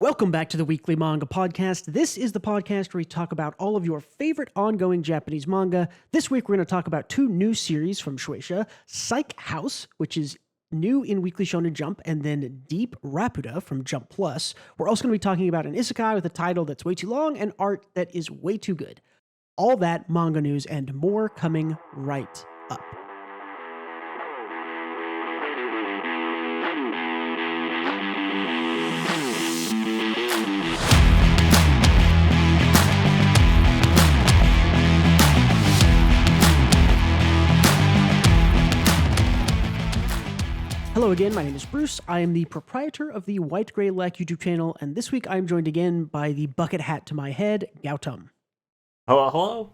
Welcome back to the Weekly Manga Podcast. This is the podcast where we talk about all of your favorite ongoing Japanese manga. This week, we're going to talk about two new series from Shueisha, Psych House, which is new in Weekly Shonen Jump, and then Deep Raputa from Jump Plus. We're also going to be talking about an isekai with a title that's way too long and art that is way too good. All that, manga news, and more coming right up. Hello again, my name is Bruce. I am the proprietor of the White Gray Lack YouTube channel, and this week I am joined again by the bucket hat to my head, Gautam. Hello.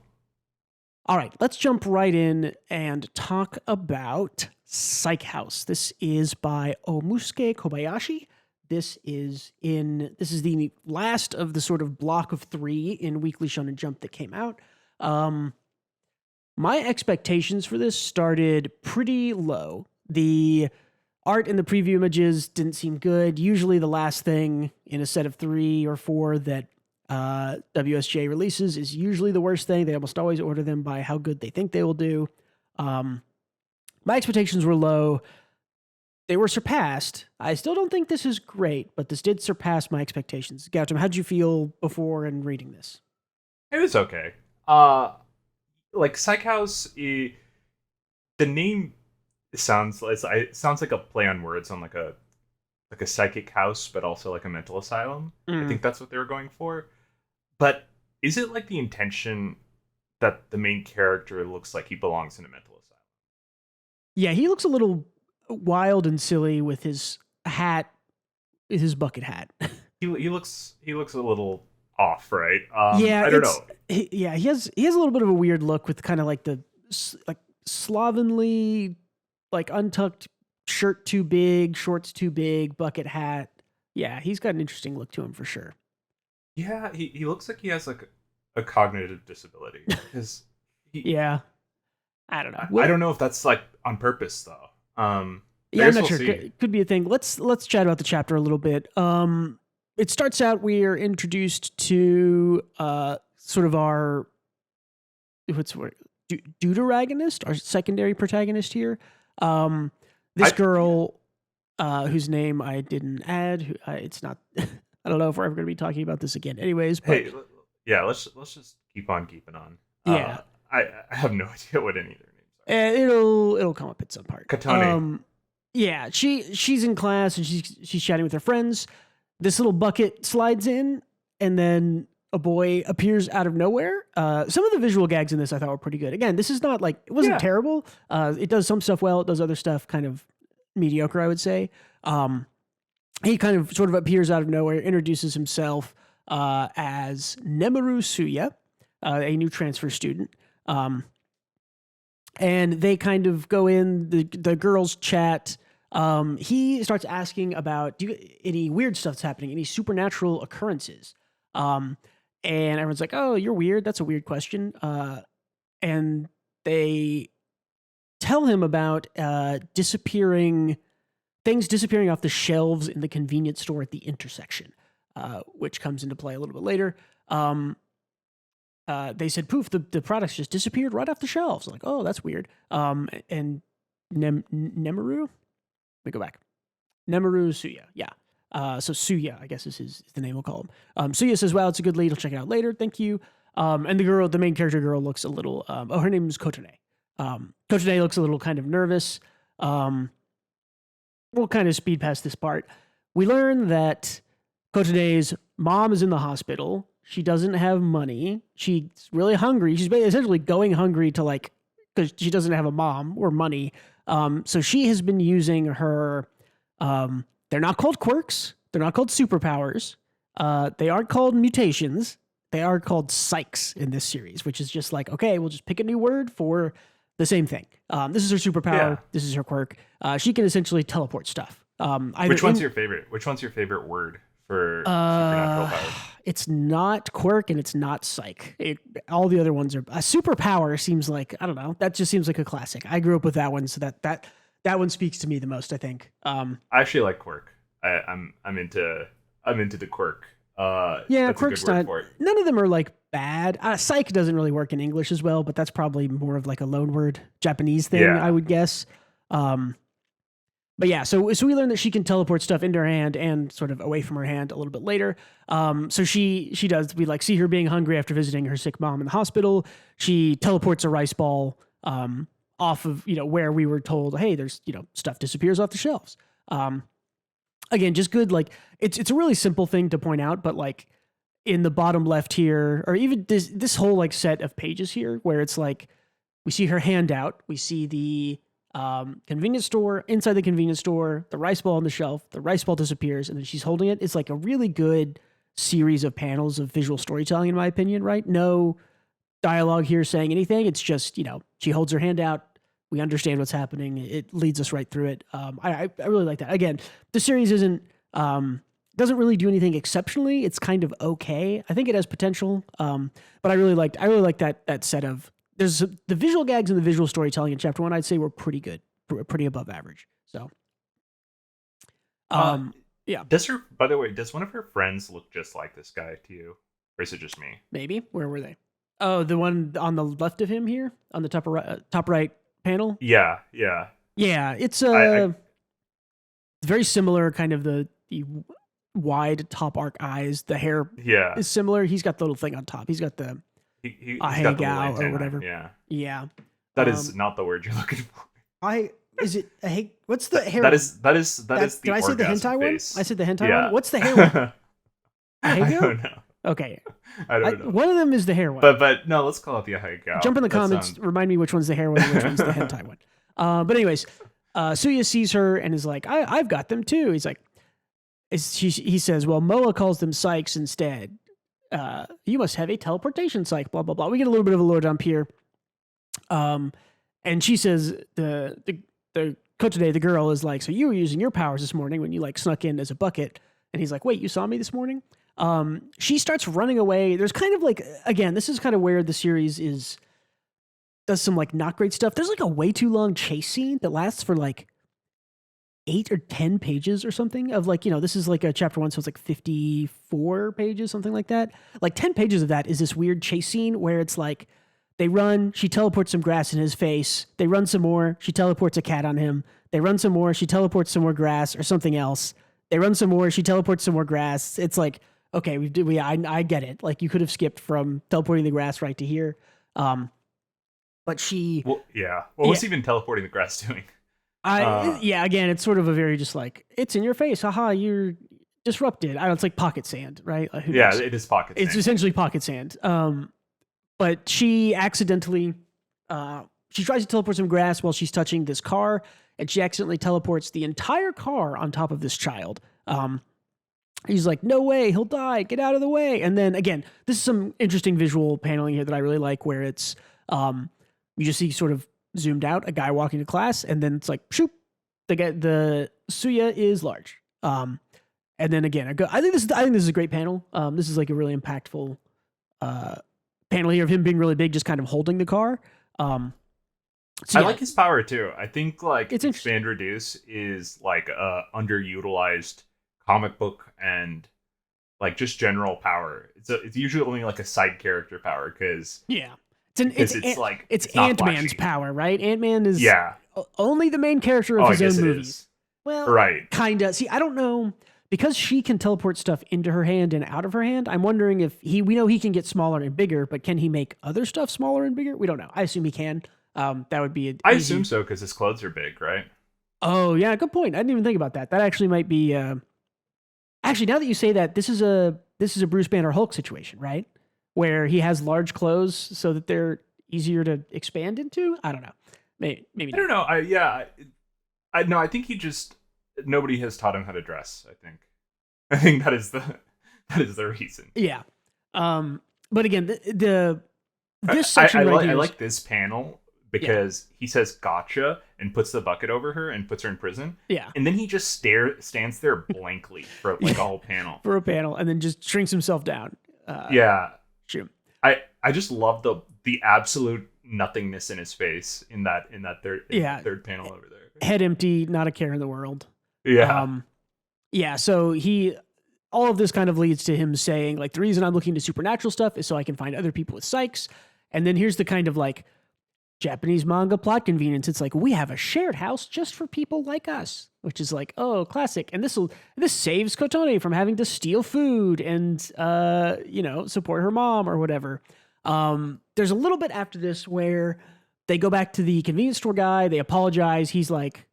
All right, let's jump right in and talk about Psych House. This is by Omusuke Kobayashi. This is the last of the sort of block of 3 in Weekly Shonen Jump that came out. My expectations for this started pretty low. The art in the preview images didn't seem good. Usually the last thing in a set of 3 or 4 that WSJ releases is usually the worst thing. They almost always order them by how good they think they will do. My expectations were low. They were surpassed. I still don't think this is great, but this did surpass my expectations. Gautam, how did you feel before and reading this? It was okay. Like Psych House, the name sounds like a play on words on like a psychic house, but also like a mental asylum. I think that's what they were going for. But is it like the intention that the main character looks like he belongs in a mental asylum? Yeah, he looks a little wild and silly with his hat, his bucket hat. He looks a little off, right? Yeah, I don't know. He has a little bit of a weird look with kind of like the slovenly, like untucked shirt too big, shorts too big, bucket hat. Yeah, he's got an interesting look to him for sure. Yeah, he looks like he has like a cognitive disability. Yeah, I don't know. I don't know if that's like on purpose though. Yeah, I'm not sure. Could be a thing. Let's chat about the chapter a little bit. It starts out, we are introduced to sort of our deuteragonist, our secondary protagonist here. This girl, whose name I didn't add, it's not. I don't know if we're ever going to be talking about this again. Anyways, but hey, yeah, let's just keep on keeping on. Yeah, I have no idea what any of their names are. And it'll come up at some part. Katane. Yeah, she's in class and she's chatting with her friends. This little bucket slides in, and then a boy appears out of nowhere. Some of the visual gags in this I thought were pretty good. Again, this is not like, it wasn't terrible. It does some stuff well. It does other stuff kind of mediocre, I would say. He kind of sort of appears out of nowhere, introduces himself as Nemaru Suya, a new transfer student. And they kind of go in, the girls chat. He starts asking about any weird stuff that's happening, any supernatural occurrences. And everyone's like, "Oh, you're weird. That's a weird question." And they tell him about things disappearing off the shelves in the convenience store at the intersection, which comes into play a little bit later. They said, "Poof, the products just disappeared right off the shelves." Like, "Oh, that's weird." And Nemaru, let me go back. Nemaru Suya, yeah. So Suya, I guess is the name we'll call him. Suya says, "Well, it's a good lead. I'll check it out later. Thank you." And the main character girl looks a little, her name is Kotone. Kotone looks a little kind of nervous. We'll kind of speed past this part. We learn that Kotone's mom is in the hospital. She doesn't have money. She's really hungry. She's essentially going hungry because she doesn't have a mom or money. So she has been using her, they're not called quirks. They're not called superpowers. They aren't called mutations. They are called psychs in this series, which is just like, okay, we'll just pick a new word for the same thing. This is her superpower. Yeah. This is her quirk. She can essentially teleport stuff. Which one's your favorite? Which one's your favorite word for supernatural powers? It's not quirk and it's not psych. All the other ones are a superpower. Seems like, I don't know. That just seems like a classic. I grew up with that one, so that one speaks to me the most, I think. I actually like quirk. I'm into I'm into the quirk. Yeah, That's a good quirk's word not. for it. None of them are like bad. Psych doesn't really work in English as well, but that's probably more of like a loanword Japanese thing, I Yeah. would guess. Um, but yeah, so we learn that she can teleport stuff into her hand and sort of away from her hand a little bit later. So she does. We like see her being hungry after visiting her sick mom in the hospital. She teleports a rice ball off of where we were told, hey, there's stuff disappears off the shelves. Again, just good. Like it's a really simple thing to point out, but like in the bottom left here, or even this whole like set of pages here, where it's like we see her hand out, we see the convenience store, inside the convenience store, the rice ball on the shelf, the rice ball disappears, and then she's holding it. It's like a really good series of panels of visual storytelling, in my opinion, right? No dialogue here saying anything. It's just, she holds her hand out. We understand what's happening. It leads us right through it. I really like that. Again, the series doesn't really do anything exceptionally. It's kind of okay. I think it has potential. But I really liked that set of, there's the visual gags and the visual storytelling in chapter 1, I'd say were pretty good, pretty above average. So, yeah. By the way, does one of her friends look just like this guy to you? Or is it just me? Maybe. Where were they? Oh, the one on the left of him here on the top right panel. Yeah. Yeah. It's I very similar, kind of the wide top arc eyes. The hair is similar. He's got the little thing on top. He's got the he's got the little or antenna, whatever. Yeah. That That is not the word you're looking for. Is it a hey? What's the hair? That is the Did I say the hentai one? I said the hentai Yeah. one. What's the hair one? I don't know. Okay. I don't know. One of them is the hair one. But no, let's call it the ahegao. Jump in the comments. Remind me which one's the hair one and which one's the hentai one. But anyways, Suya sees her and is like, I've got them too. He's like, he says, well, Moa calls them psychs instead. You must have a teleportation psych, blah, blah, blah. We get a little bit of a low dump here. And she says, the Kotode, the girl, is like, so you were using your powers this morning when you like snuck in as a bucket. And he's like, wait, you saw me this morning? She starts running away. There's kind of like, again, this is kind of where the series does some like not great stuff. There's like a way too long chase scene that lasts for like 8 or 10 pages or something of like, this is like a chapter 1. So it's like 54 pages, something like that. Like 10 pages of that is this weird chase scene where it's like they run, she teleports some grass in his face. They run some more. She teleports a cat on him. They run some more. She teleports some more grass or something else. They run some more. She teleports some more grass. It's like, okay, I get it. Like you could have skipped from teleporting the grass right to here. But she... Well, yeah. What was even teleporting the grass doing? Again, it's sort of a very just like, it's in your face. Haha, you're disrupted. I don't know, it's like pocket sand, right? Who knows? It is pocket sand. It's essentially pocket sand. But she accidentally... she tries to teleport some grass while she's touching this car, and she accidentally teleports the entire car on top of this child. He's like, no way, he'll die, get out of the way. And then again, this is some interesting visual paneling here that I really like, where it's, you just see sort of zoomed out a guy walking to class, and then it's like, shoop, the Suya is large. And then again, I think this is a great panel. This is like a really impactful panel here of him being really big, just kind of holding the car. I like his power too. I think like it's expand reduce is like underutilized comic book and like just general power. It's usually only like a side character power because it's Ant-Man's power, right? Ant-Man is only the main character of his own movies. Well, right, kinda. See, I don't know, because she can teleport stuff into her hand and out of her hand. I'm wondering if we know he can get smaller and bigger, but can he make other stuff smaller and bigger? We don't know. I assume he can. That would be. I assume so because his clothes are big, right? Oh yeah, good point. I didn't even think about that. That actually might be. Actually, now that you say that, this is a Bruce Banner Hulk situation, right? Where he has large clothes so that they're easier to expand into. I don't know. Maybe I don't know. I think he just nobody has taught him how to dress. I think that is the reason. Yeah. But again, this section I like this panel because he says gotcha and puts the bucket over her and puts her in prison. Yeah. And then he just stands there blankly for like a whole panel. For a panel, and then just shrinks himself down. Shoot. I just love the absolute nothingness in his face in that third panel over there. Head empty, not a care in the world. Yeah. So he all of this kind of leads to him saying, like, the reason I'm looking to supernatural stuff is so I can find other people with psychs. And then here's the kind of like Japanese manga plot convenience. It's like, we have a shared house just for people like us, which is like, oh, classic. And this saves Kotone from having to steal food and, support her mom or whatever. There's a little bit after this where they go back to the convenience store guy. They apologize. He's like,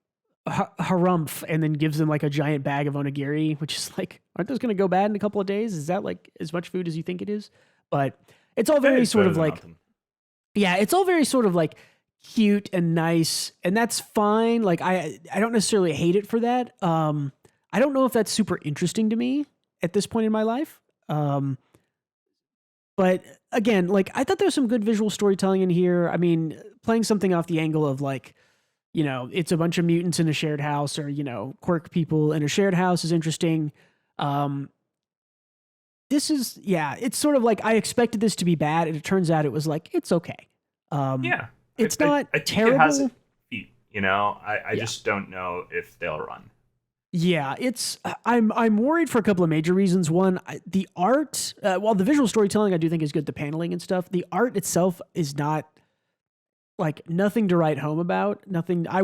harumph, and then gives them like a giant bag of onigiri, which is like, aren't those going to go bad in a couple of days? Is that like as much food as you think it is? But it's all very sort of like, it's all very sort of like cute and nice, and that's fine. Like I don't necessarily hate it for that. I don't know if that's super interesting to me at this point in my life. But again, like I thought there's some good visual storytelling in here. I mean, playing something off the angle of like, it's a bunch of mutants in a shared house, or, quirk people in a shared house is interesting. It's sort of like I expected this to be bad, and it turns out it was like, it's okay. It's not I terrible. It has its feet, I just don't know if they'll run. Yeah, I'm worried for a couple of major reasons. One, the art, while the visual storytelling I do think is good, the paneling and stuff, the art itself is not like nothing to write home about. Nothing. I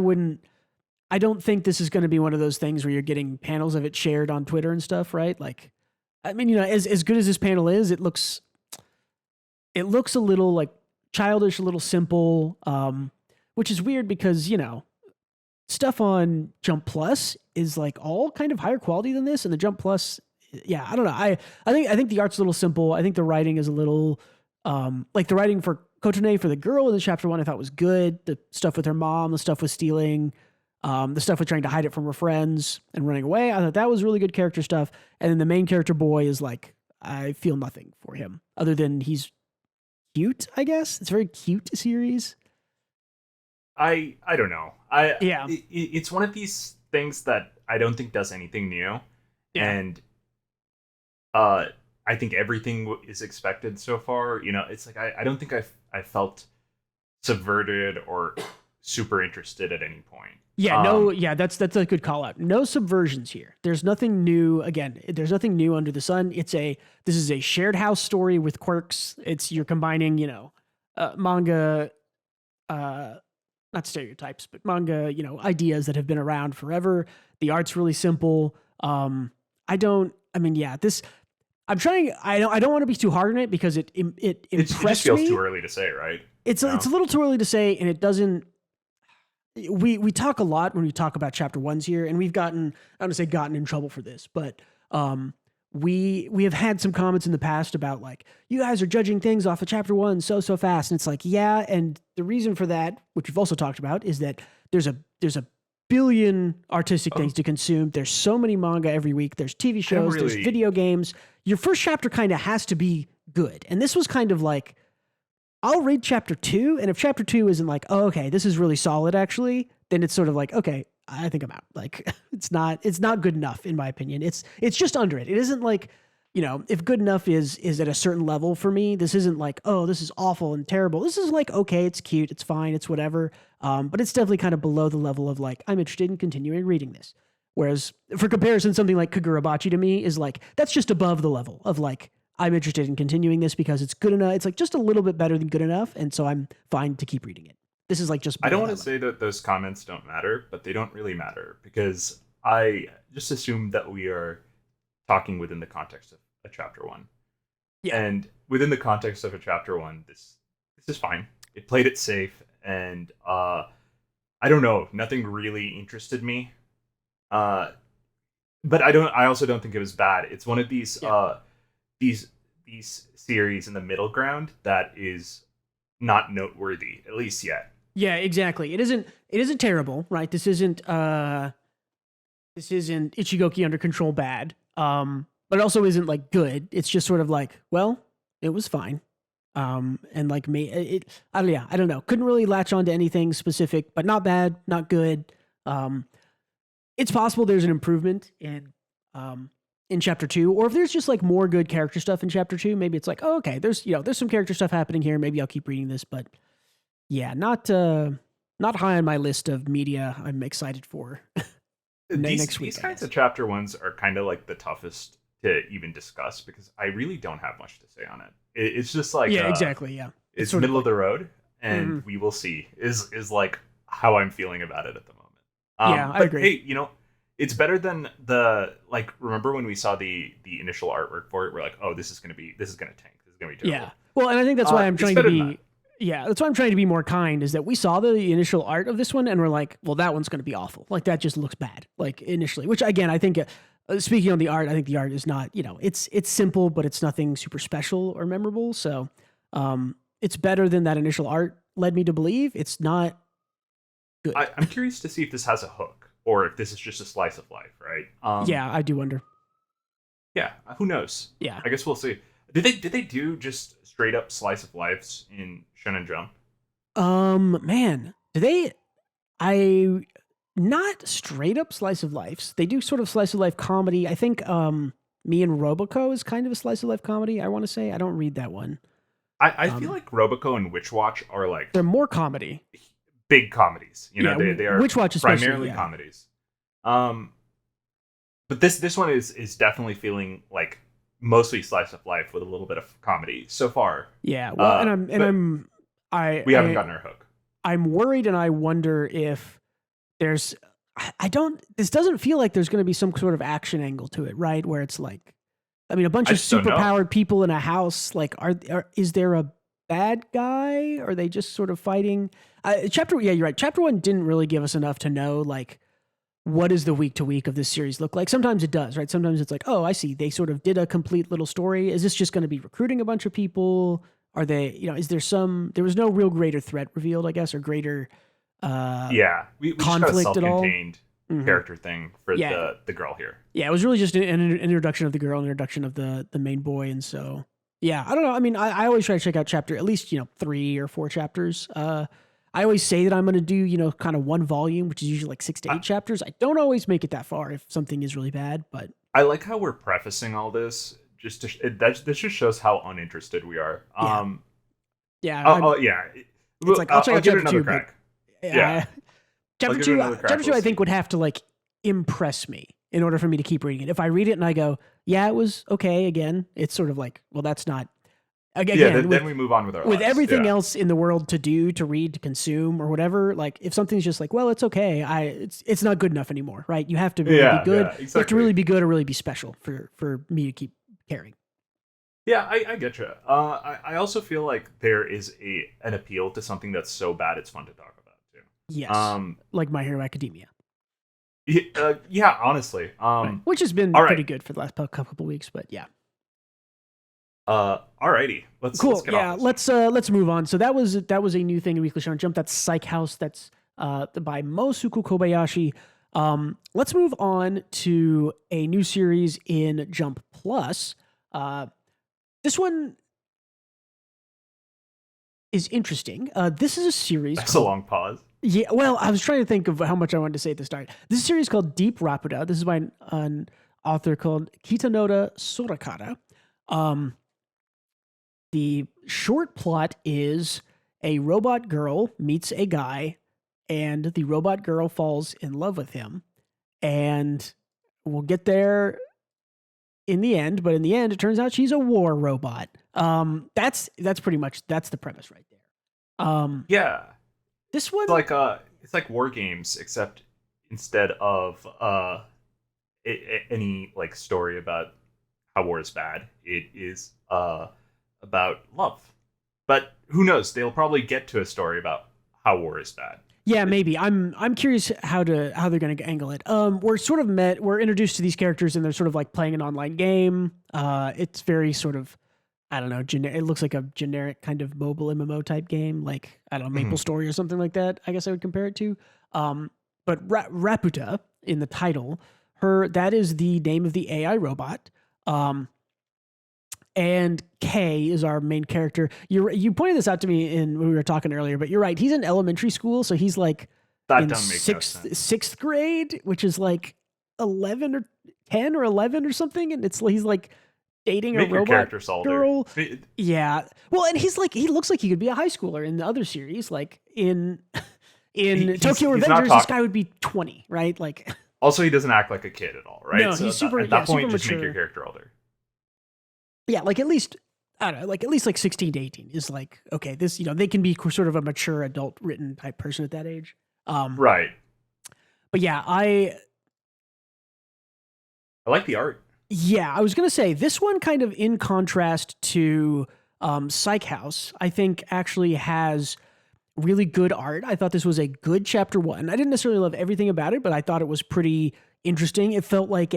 don't think this is going to be one of those things where you're getting panels of it shared on Twitter and stuff, right? Like, I mean, as good as this panel is, it looks a little like childish, a little simple, which is weird because, stuff on Jump Plus is like all kind of higher quality than this. And the Jump Plus, I don't know. I think the art's a little simple. I think the writing is a little, like the writing for Kotone for the girl in the chapter 1, I thought was good. The stuff with her mom, the stuff with stealing, the stuff with trying to hide it from her friends and running away. I thought that was really good character stuff. And then the main character boy is like, I feel nothing for him other than he's cute, I guess. It's a very cute series. I don't know. It's one of these things that I don't think does anything new. Yeah. And I think everything is expected so far. It's like I don't think I felt subverted or super interested at any point. Yeah, that's a good call out. No subversions here. There's nothing new. Again, there's nothing new under the sun. This is a shared house story with quirks. You're combining, manga, not stereotypes, but manga, ideas that have been around forever. The art's really simple. I'm trying. I don't want to be too hard on it because it impressed me. It just feels too early to say, right? It's a little too early to say, and it doesn't. We talk a lot when we talk about chapter 1s here, and we've gotten in trouble for this, but we have had some comments in the past about like, you guys are judging things off of chapter 1 so fast, and it's like, yeah, and the reason for that, which we've also talked about, is that there's a billion artistic things to consume. There's so many manga every week. There's TV shows. There's video games. Your first chapter kind of has to be good, and this was kind of like, I'll read chapter 2, and if chapter 2 isn't like, oh, okay, this is really solid actually, then it's sort of like, okay, I think I'm out. Like it's not good enough in my opinion. It's just under it. It isn't like, if good enough is at a certain level for me, this isn't like, oh, this is awful and terrible. This is like, okay, it's cute, it's fine, it's whatever. But it's definitely kind of below the level of like, I'm interested in continuing reading this. Whereas for comparison, something like Kagurabachi to me is like, that's just above the level of like, I'm interested in continuing this because it's good enough. It's like just a little bit better than good enough. And so I'm fine to keep reading it. This is like just. I don't want to say that those comments don't matter, but they don't really matter because I just assume that we are talking within the context of a chapter 1. Yeah. And within the context of a chapter 1, this is fine. It played it safe, and I don't know. Nothing really interested me. But I also don't think it was bad. It's one of these. Yeah. These series in the middle ground that is not noteworthy, at least yet. Yeah, exactly. It isn't terrible, right? This isn't Ichigoki Under Control bad. But it also isn't like good. It's just sort of like, well, it was fine. And like me, I don't know. Couldn't really latch on to anything specific, but not bad, not good. It's possible there's an improvement in chapter 2, or if there's just like more good character stuff in chapter 2, maybe it's like, oh, okay, there's some character stuff happening here. Maybe I'll keep reading this, but yeah, not high on my list of media I'm excited for next week. These kinds of chapter 1s are kind of like the toughest to even discuss because I really don't have much to say on it. It's just like exactly, yeah. It's middle of the road, and we will see. Is like how I'm feeling about it at the moment. I agree. Hey, it's better than the like. Remember when we saw the initial artwork for it? We're like, oh, this is gonna tank. This is gonna be terrible. Yeah. Well, and I think that's why I'm trying to be. Yeah, that's why I'm trying to be more kind. Is that we saw the initial art of this one, and we're like, well, that one's gonna be awful. Like that just looks bad. Like initially, which again, I think. Speaking on the art, I think the art is not. It's simple, but it's nothing super special or memorable. So, it's better than that initial art led me to believe. It's not good. I'm curious to see if this has a hook. Or if this is just a slice of life, right? Yeah, I do wonder. Yeah, who knows? Yeah, I guess we'll see. Did they do just straight up slice of lives in Shonen Jump? Man, do they? Not straight up slice of lives. They do sort of slice of life comedy. I think Me and Roboco is kind of a slice of life comedy. I want to say I don't read that one. I feel like Roboco and Witch Watch are like they're more comedy. Big comedies, they are Witch Watch primarily comedies. But this one is definitely feeling like mostly slice of life with a little bit of comedy so far. Yeah, well, we haven't gotten our hook. I'm worried, and I wonder if there's. This doesn't feel like there's going to be some sort of action angle to it, right? Where it's like, a bunch of superpowered people in a house. Like, is there a bad guy? Are they just sort of fighting? Yeah, you're right. Chapter 1 didn't really give us enough to know, like, what does the week to week of this series look like? Sometimes it does, right? Sometimes it's like, oh, I see. They sort of did a complete little story. Is this just going to be recruiting a bunch of people? Are they, is there there was no real greater threat revealed, I guess, or greater we conflict just got a self-contained character thing for the girl here. Yeah, it was really just an introduction of the girl, an introduction of the main boy, and so yeah, I don't know. I always try to check out chapter at least 3 or 4 chapters. I always say that I'm going to do kind of one volume, which is usually like 6 to 8 chapters. I don't always make it that far if something is really bad, but I like how we're prefacing all this. Just this just shows how uninterested we are. Yeah. It's like I'll check out chapter 2. Crack. Chapter 2, I think would have to like impress me in order for me to keep reading it. If I read it and I go, yeah, it was okay. Again, it's sort of like, well, that's not. Again, then we move on with our with lives. everything else in the world to do, to read, to consume, or whatever. Like, if something's just like, well, it's okay, it's not good enough anymore, right? You have to really be good. Exactly. You have to really be good or really be special for me to keep caring. Yeah, I get you. I also feel like there is an appeal to something that's so bad it's fun to talk about too. Yes, like My Hero Academia. Yeah, honestly, right. Which has been pretty good for the last couple of weeks, but yeah. Alrighty, let's get off this. Let's move on. So that was a new thing in Weekly Shonen Jump. That's Psych House. That's by Mosuku Kobayashi. Let's move on to a new series in Jump Plus. This one is interesting. This is a series. That's a long pause. Yeah, well, I was trying to think of how much I wanted to say at the start. This is a series called Deep Raputa. This is by an author called Kitanoda Sorakata. The short plot is a robot girl meets a guy, and the robot girl falls in love with him. And we'll get there in the end, but in the end, it turns out she's a war robot. That's pretty much the premise right there. Yeah. This one, it's like War Games, except instead of any like story about how war is bad, it is about love. But who knows? They'll probably get to a story about how war is bad. Yeah, maybe. I'm curious how they're going to angle it. We're introduced to these characters and they're sort of like playing an online game. It's very sort of, I don't know, it looks like a generic kind of mobile MMO type game, like, I don't know, Maple Story or something like that, I guess I would compare it to. But Raputa, in the title, that is the name of the AI robot. And Kay is our main character. You pointed this out to me when we were talking earlier, but you're right. He's in elementary school, so he's like in sixth grade, which is like 11 or 10 or 11 or something, and he's like dating a robot girl. Yeah. Well, and he looks like he could be a high schooler in the other series, like in Tokyo Revengers. This guy would be 20, right? Like. Also, he doesn't act like a kid at all, right? No, he's super. At that point, super just mature. make your character older. yeah, like at least I don't know, like at least like 16 to 18 is like okay, this they can be sort of a mature adult written type person at that age. Right. But yeah, I like the art. yeah, I was gonna say this one kind of in contrast to Psych House, I think actually has really good art. I thought this was a good chapter one. I didn't necessarily love everything about it, but I thought it was pretty interesting. It felt like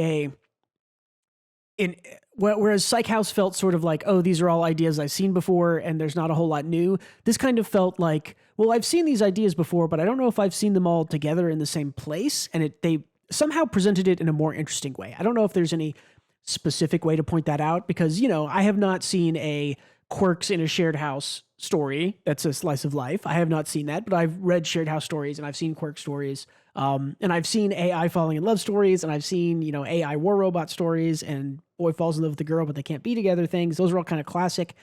whereas Psych House felt sort of like, oh, these are all ideas I've seen before and there's not a whole lot new. This kind of felt like, well, I've seen these ideas before, but I don't know if I've seen them all together in the same place. And they somehow presented it in a more interesting way. I don't know if there's any specific way to point that out because, I have not seen a quirks in a shared house story that's a slice of life. I have not seen that, but I've read shared house stories and I've seen quirk stories. And I've seen AI falling in love stories and I've seen, AI war robot stories and boy falls in love with a girl, but they can't be together things. Those are all kind of classic.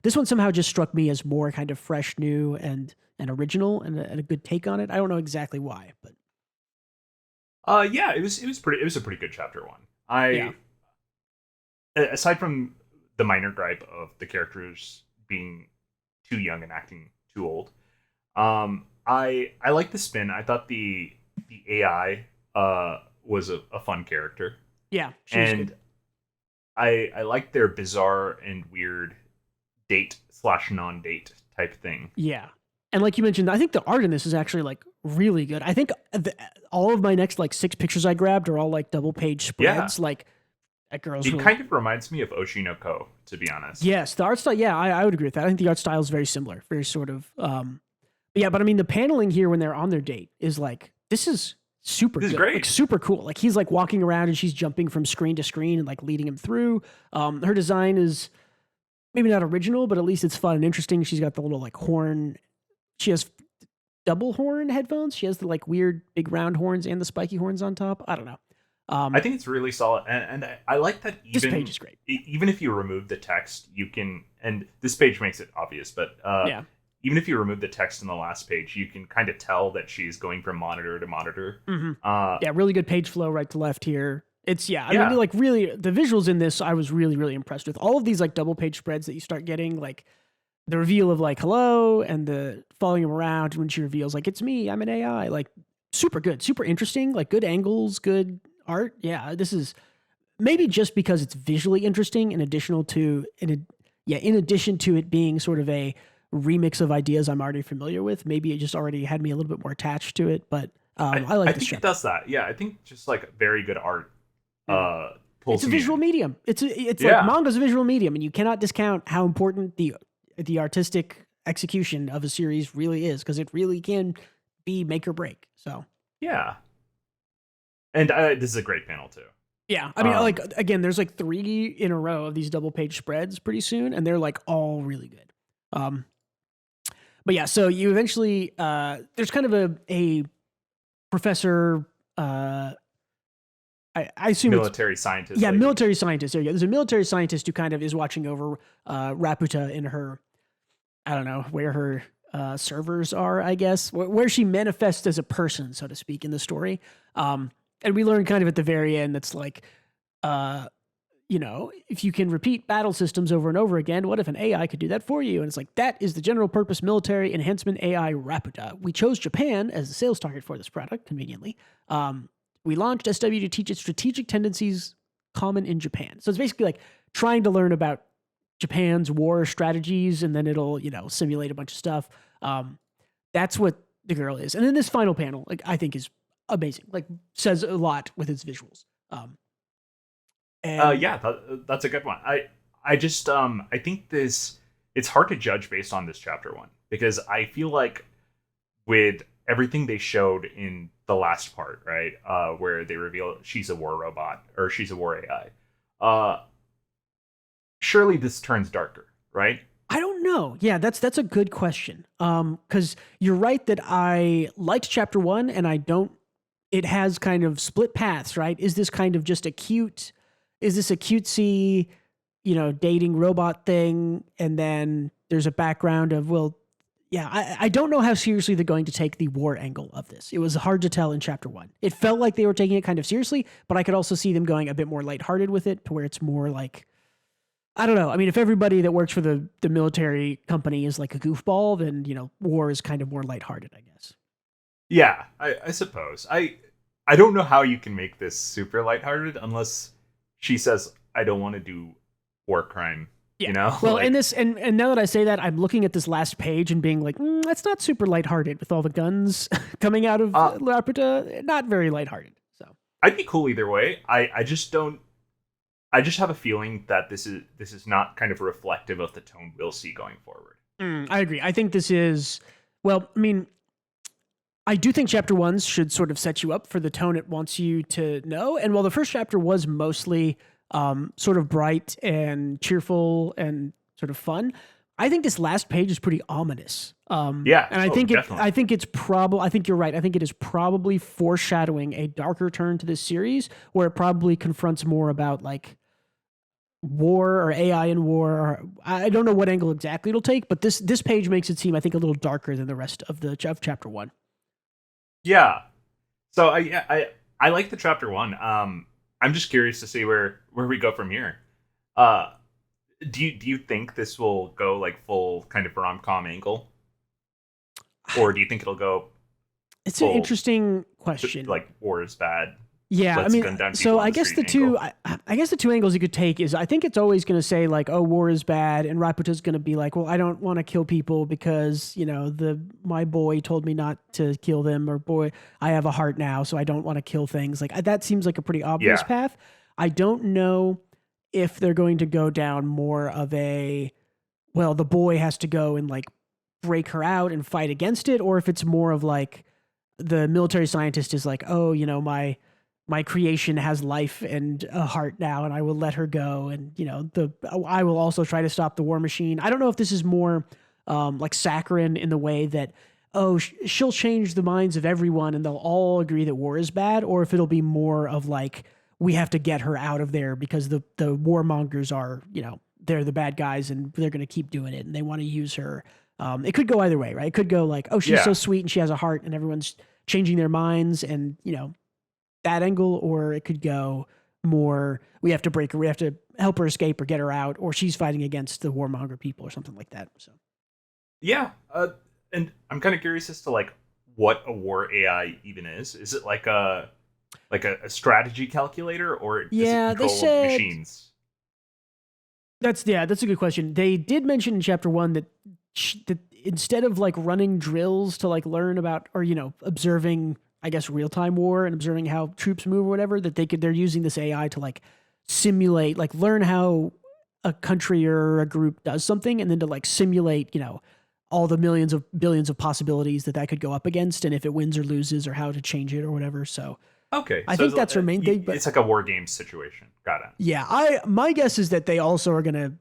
This one somehow just struck me as more kind of fresh, new and original and a good take on it. I don't know exactly why, but. Yeah, it was a pretty good chapter one. Aside from the minor gripe of the characters being too young and acting too old, I like the spin. I thought the AI was a fun character. Yeah, and I like their bizarre and weird date/non-date type thing. Yeah. And like you mentioned, I think the art in this is actually like really good. I think all of my next like 6 pictures I grabbed are all like double page spreads. Yeah. Like that girl's It really... kind of reminds me of Oshinoko, to be honest. Yes, the art style. Yeah, I would agree with that. I think the art style is very similar, very sort of. Yeah, but I mean the paneling here when they're on their date is like this is super This good, is great. like super cool. Like he's like walking around and she's jumping from screen to screen and like leading him through. Her design is maybe not original, but at least it's fun and interesting. She's got the little like horn. She has double horn headphones. She has the like weird big round horns and the spiky horns on top. I don't know. I think it's really solid, and I like that. This page is great. Even if you remove the text, you can. And this page makes it obvious, but yeah. Even if you remove the text in the last page, you can kind of tell that she's going from monitor to monitor. Mm-hmm. Yeah, really good page flow right to left here. It's I mean, like really the visuals in this, I was really, really impressed with. All of these like double page spreads that you start getting, like the reveal of like hello and the following him around when she reveals like it's me, I'm an AI, like super good, super interesting, like good angles, good art. Yeah, this is maybe just because it's visually interesting in addition to it being sort of a remix of ideas I'm already familiar with. Maybe it just already had me a little bit more attached to it, but I like this. I think it does that. Yeah, I think just like very good art. It's a visual medium. It's like manga's a visual medium, and you cannot discount how important the artistic execution of a series really is because it really can be make or break. So yeah, and this is a great panel too. Yeah, I mean, like again, there's like 3 in a row of these double page spreads pretty soon, and they're like all really good. But yeah, so you eventually there's kind of a professor. I assume military scientist. Yeah, military scientist. There you go. There's a military scientist who kind of is watching over Raputa in her. I don't know where her servers are. I guess where she manifests as a person, so to speak, in the story. And we learn kind of at the very end that's like, if you can repeat battle systems over and over again, what if an AI could do that for you? And it's like, that is the general purpose military enhancement AI Raputa. We chose Japan as the sales target for this product, conveniently. We launched SW to teach its strategic tendencies common in Japan. So it's basically like trying to learn about Japan's war strategies, and then it'll, simulate a bunch of stuff. That's what the girl is. And then this final panel, like, I think is amazing. Like, says a lot with its visuals. That's a good one. I just I think it's hard to judge based on this chapter 1 because I feel like with everything they showed in the last part, right, where they reveal she's a war robot or she's a war AI, surely this turns darker, right? I don't know. Yeah, that's a good question. Because you're right that I liked chapter 1, and it has kind of split paths, right? Is this kind of just is this a cutesy, dating robot thing? And then there's a background of, I don't know how seriously they're going to take the war angle of this. It was hard to tell in chapter 1. It felt like they were taking it kind of seriously, but I could also see them going a bit more lighthearted with it to where it's more like, I don't know. I mean, if everybody that works for the military company is like a goofball, then, war is kind of more lighthearted, I guess. Yeah, I suppose. I don't know how you can make this super lighthearted unless she says, I don't want to do war crime. Yeah. Well, like, and this, and now that I say that, I'm looking at this last page and being like, that's not super lighthearted with all the guns coming out of Raputa. Not very lighthearted. So I'd be cool either way. I just don't. I just have a feeling that this is not kind of reflective of the tone we'll see going forward. I agree. I think this is, well, I mean, I do think chapter 1 should sort of set you up for the tone it wants you to know. And while the first chapter was mostly sort of bright and cheerful and sort of fun, I think this last page is pretty ominous. Yeah, and I think I think it's probably. I think you're right. I think it is probably foreshadowing a darker turn to this series, where it probably confronts more about like war or AI in war. Or, I don't know what angle exactly it'll take, but this page makes it seem, I think, a little darker than the rest of chapter 1. Yeah. So I like the chapter 1. I'm just curious to see where we go from here. Do you think this will go like full kind of rom-com angle, or do you think it'll go? It's an interesting question. Like war is bad. Yeah, I mean, so I guess the two angles you could take is, I think it's always going to say like, oh, war is bad, and Raputa's going to be like, well, I don't want to kill people because my boy told me not to kill them, or boy, I have a heart now, so I don't want to kill things. Like that seems like a pretty obvious path. I don't know if they're going to go down more of a, well, the boy has to go and like break her out and fight against it, or if it's more of like the military scientist is like, oh, my creation has life and a heart now, and I will let her go. And, I will also try to stop the war machine. I don't know if this is more like saccharine in the way that, oh, she'll change the minds of everyone and they'll all agree that war is bad, or if it'll be more of like, we have to get her out of there because the warmongers are, they're the bad guys and they're going to keep doing it and they want to use her. It could go either way, right? It could go like, oh, she's so sweet and she has a heart and everyone's changing their minds and, that angle, or it could go more, we have to break her, we have to help her escape or get her out, or she's fighting against the warmonger people or something like that. So yeah, and I'm kind of curious as to like what a war AI even is. Is it like a strategy calculator, or does it control machines? That's a good question. They did mention in chapter 1 that that instead of like running drills to like learn about, or observing, I guess, real-time war and observing how troops move or whatever, that they're using this AI to like simulate, like learn how a country or a group does something, and then to like simulate, all the millions of billions of possibilities that could go up against, and if it wins or loses or how to change it or whatever. So okay, I think that's her main thing. But it's like a war game situation. Got it. Yeah, my guess is that they also are going to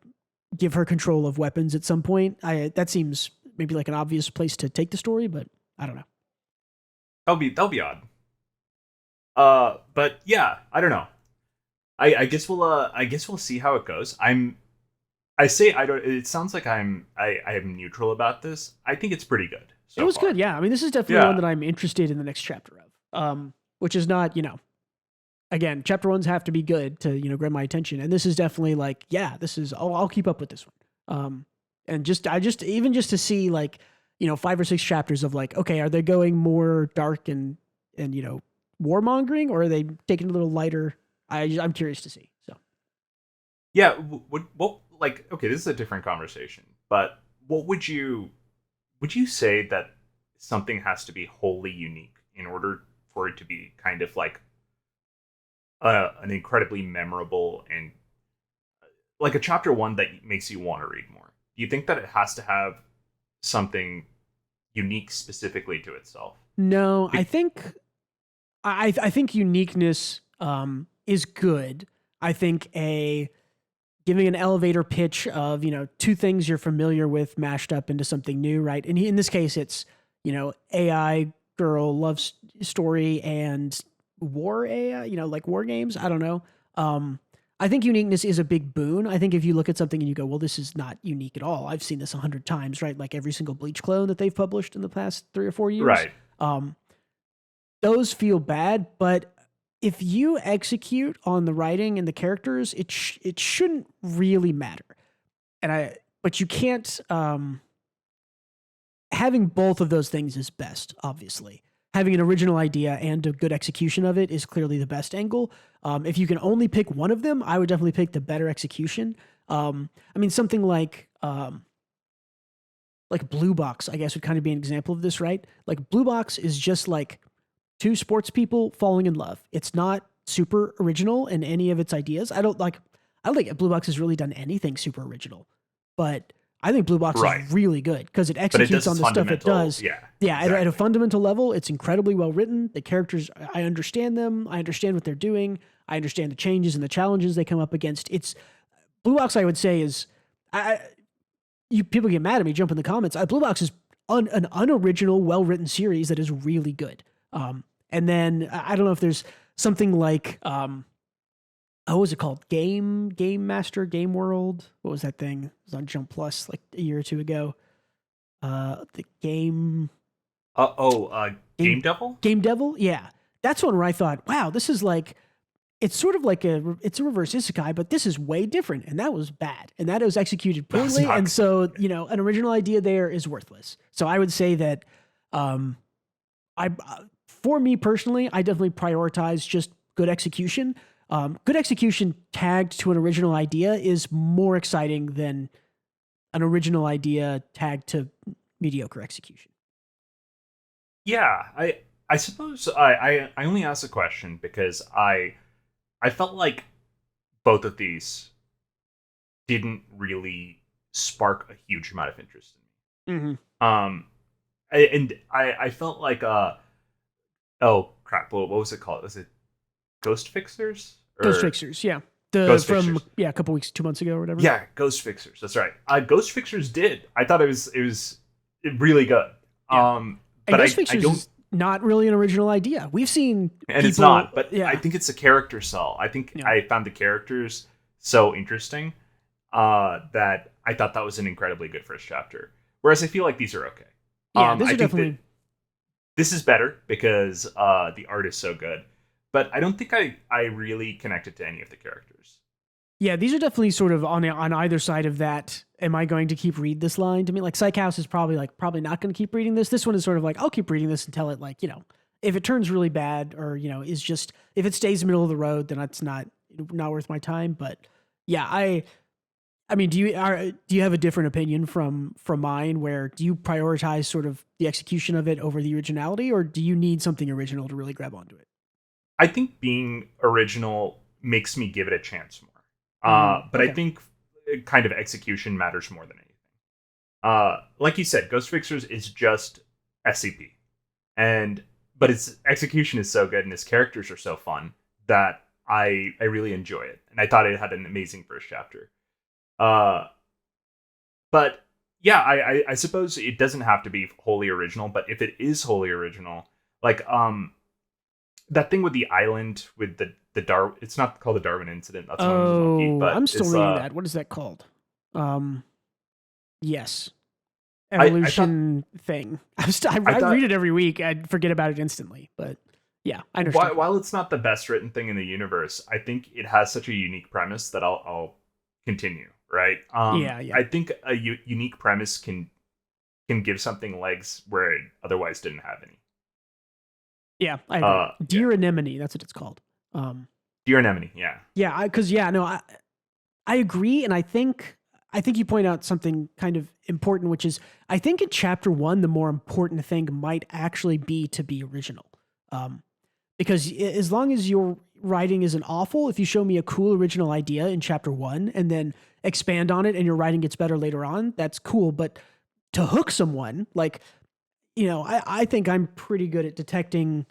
give her control of weapons at some point. That seems maybe like an obvious place to take the story, but I don't know. That'll be odd. But yeah, I don't know. I guess we'll see how it goes. It sounds like I am neutral about this. I think it's pretty good. It was good, yeah. I mean, this is definitely one that I'm interested in the next chapter of. Which is not, again, chapter 1s have to be good to, grab my attention. And this is definitely like, yeah, this is, I'll keep up with this one. And just to see like, 5 or 6 chapters of like, okay, are they going more dark and warmongering, or are they taking it a little lighter? I'm curious to see. So, yeah, okay, this is a different conversation, but would you say that something has to be wholly unique in order for it to be kind of like an incredibly memorable and like a chapter 1 that makes you want to read more? Do you think that it has to have something unique specifically to itself? No, I think uniqueness is good. I think giving an elevator pitch of 2 things you're familiar with mashed up into something new, right? And in this case, it's AI girl love story and war AI, like war games. I don't know. I think uniqueness is a big boon. I think if you look at something and you go, well, this is not unique at all. I've seen this 100 times, right? Like every single Bleach clone that they've published in the past 3 or 4 years. Right. Those feel bad, but if you execute on the writing and the characters, it shouldn't really matter. but you can't. Having both of those things is best. Obviously, having an original idea and a good execution of it is clearly the best angle. If you can only pick one of them, I would definitely pick the better execution. I mean, something like Blue Box, I guess, would kind of be an example of this, right? Like Blue Box is just like two sports people falling in love. It's not super original in any of its ideas. I don't think Blue Box has really done anything super original, but I think Blue Box Right. is really good because it But it executes does on the stuff it fundamental. does. Yeah. Yeah, at a Exactly. fundamental level, it's incredibly well written. The characters, I understand them. I understand what they're doing. I understand the changes and the challenges they come up against. It's Blue Box, I would say, is you people get mad at me, jump in the comments. Blue Box is an unoriginal, well written series that is really good. And then I don't know if there's something like what was it called? Game Master, Game World. What was that thing? It was on Jump Plus like a year or two ago. The game Game Devil. Game Devil. Yeah, that's one where I thought, wow, this is like it's sort of like it's a reverse isekai, but this is way different, and that was bad, and that was executed That was poorly, not and so an original idea there is worthless. So I would say that, I for me personally, I definitely prioritize just good execution. Good execution tagged to an original idea is more exciting than an original idea tagged to mediocre execution. Yeah, I suppose I only asked the question because I felt like both of these didn't really spark a huge amount of interest in me. Mm-hmm. I felt like oh crap, what was it called? Was it Ghost Fixers? Ghost Fixers, yeah. Ghost From Fixers. a couple weeks, 2 months ago or whatever. Yeah, Ghost Fixers. That's right. Ghost Fixers did. I thought it was really good. Yeah. And But Ghost I Fixers don't. is not really an original idea. We've seen And it's people- not, but yeah. I think it's a character cell. I think Yeah. I found the characters so interesting that I thought that was an incredibly good first chapter. Whereas I feel like these are okay. Yeah, these I are think that definitely. this is better because the art is so good. But I don't think I really connected to any of the characters. Yeah, these are definitely sort of on either side of that. Am I going to keep read this line? To me, like Psych House is probably not going to keep reading this. This one is sort of like I'll keep reading this until it if it turns really bad or is just if it stays middle of the road, then it's not worth my time. But yeah, I mean, do you have a different opinion from mine? Where do you prioritize sort of the execution of it over the originality, or do you need something original to really grab onto it? I think being original makes me give it a chance more. But okay. I think kind of execution matters more than anything. Like you said, Ghost Fixers is just SCP, but its execution is so good and its characters are so fun that I really enjoy it, and I thought it had an amazing first chapter. But yeah, I suppose it doesn't have to be wholly original, but if it is wholly original, like that thing with the island with the it's not called the Darwin incident. That's one monkey, but I'm still it's, reading that. What is that called? Yes, I evolution thing. I thought- read it every week. I forget about it instantly, but yeah, I understand. While it's not the best written thing in the universe, I think it has such a unique premise that I'll continue. Right? Yeah. I think a unique premise can give something legs where it otherwise didn't have any. Yeah, I agree. Dear Anemone, that's what it's called. Dear Anemone, yeah. Yeah, I agree, and I think you point out something kind of important, which is I think in chapter 1 the more important thing might actually be to be original, because as long as your writing isn't awful, if you show me a cool original idea in chapter 1 and then expand on it and your writing gets better later on, that's cool. But to hook someone, like I think I'm pretty good at detecting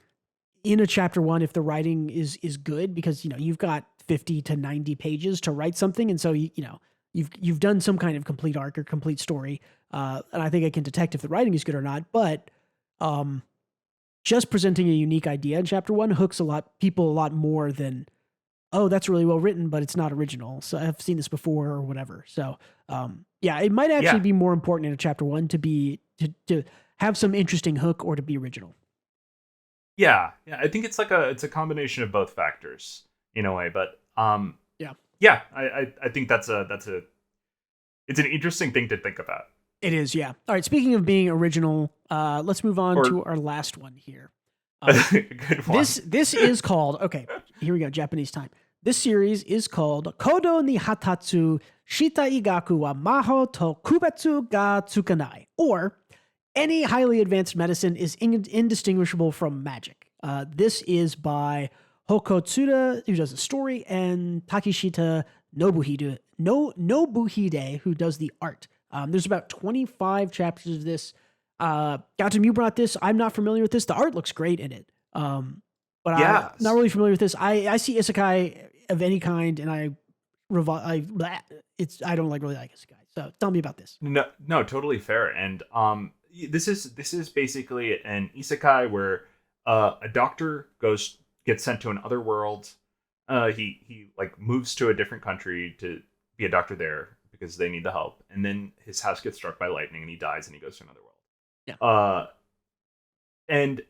in a chapter 1 if the writing is good, because you've got 50 to 90 pages to write something, and so you've done some kind of complete arc or complete story, and I think I can detect if the writing is good or not. But just presenting a unique idea in chapter 1 hooks people a lot more than, oh, that's really well written, but it's not original, so I've seen this before or whatever. So yeah, it might actually be more important in a chapter 1 to have some interesting hook or to be original. Yeah, I think it's a combination of both factors in a way, but I think that's a it's an interesting thing to think about. It is, yeah. All right. Speaking of being original, let's move on Or to our last one here. good one. This is called, okay, here we go, Japanese time. This series is called Kodo ni Hatatsu Shita Igaku wa Maho to Kubetsu ga Tsukanai, or any highly advanced medicine is indistinguishable from magic. This is by Hoko Tsuda, who does the story, and Takeshita Nobuhide, who does the art. There's about 25 chapters of this. Gautam, you brought this. I'm not familiar with this. The art looks great in it. But I'm not really familiar with this. I see isekai of any kind, and I don't really like isekai. So tell me about this. No, totally fair. And this is basically an isekai where a doctor gets sent to another world. He like moves to a different country to be a doctor there because they need the help, and then his house gets struck by lightning and he dies and he goes to another world. Yeah. And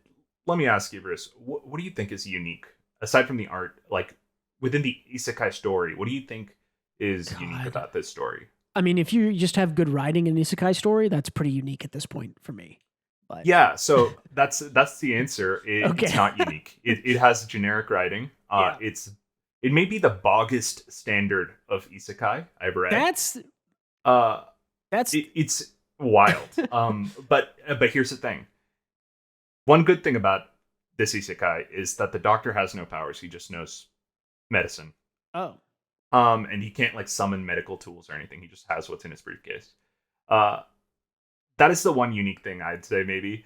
let me ask you, Bruce, what do you think is unique aside from the art? Like within the isekai story, what do you think is unique about this story? I mean, if you just have good writing in an isekai story, that's pretty unique at this point for me. But yeah, so that's the answer. It's not unique. It has generic writing. It may be the boggest standard of isekai I've read. It's wild. But here's the thing. One good thing about this isekai is that the doctor has no powers. He just knows medicine. Oh. And he can't like summon medical tools or anything. He just has what's in his briefcase. That is the one unique thing I'd say maybe.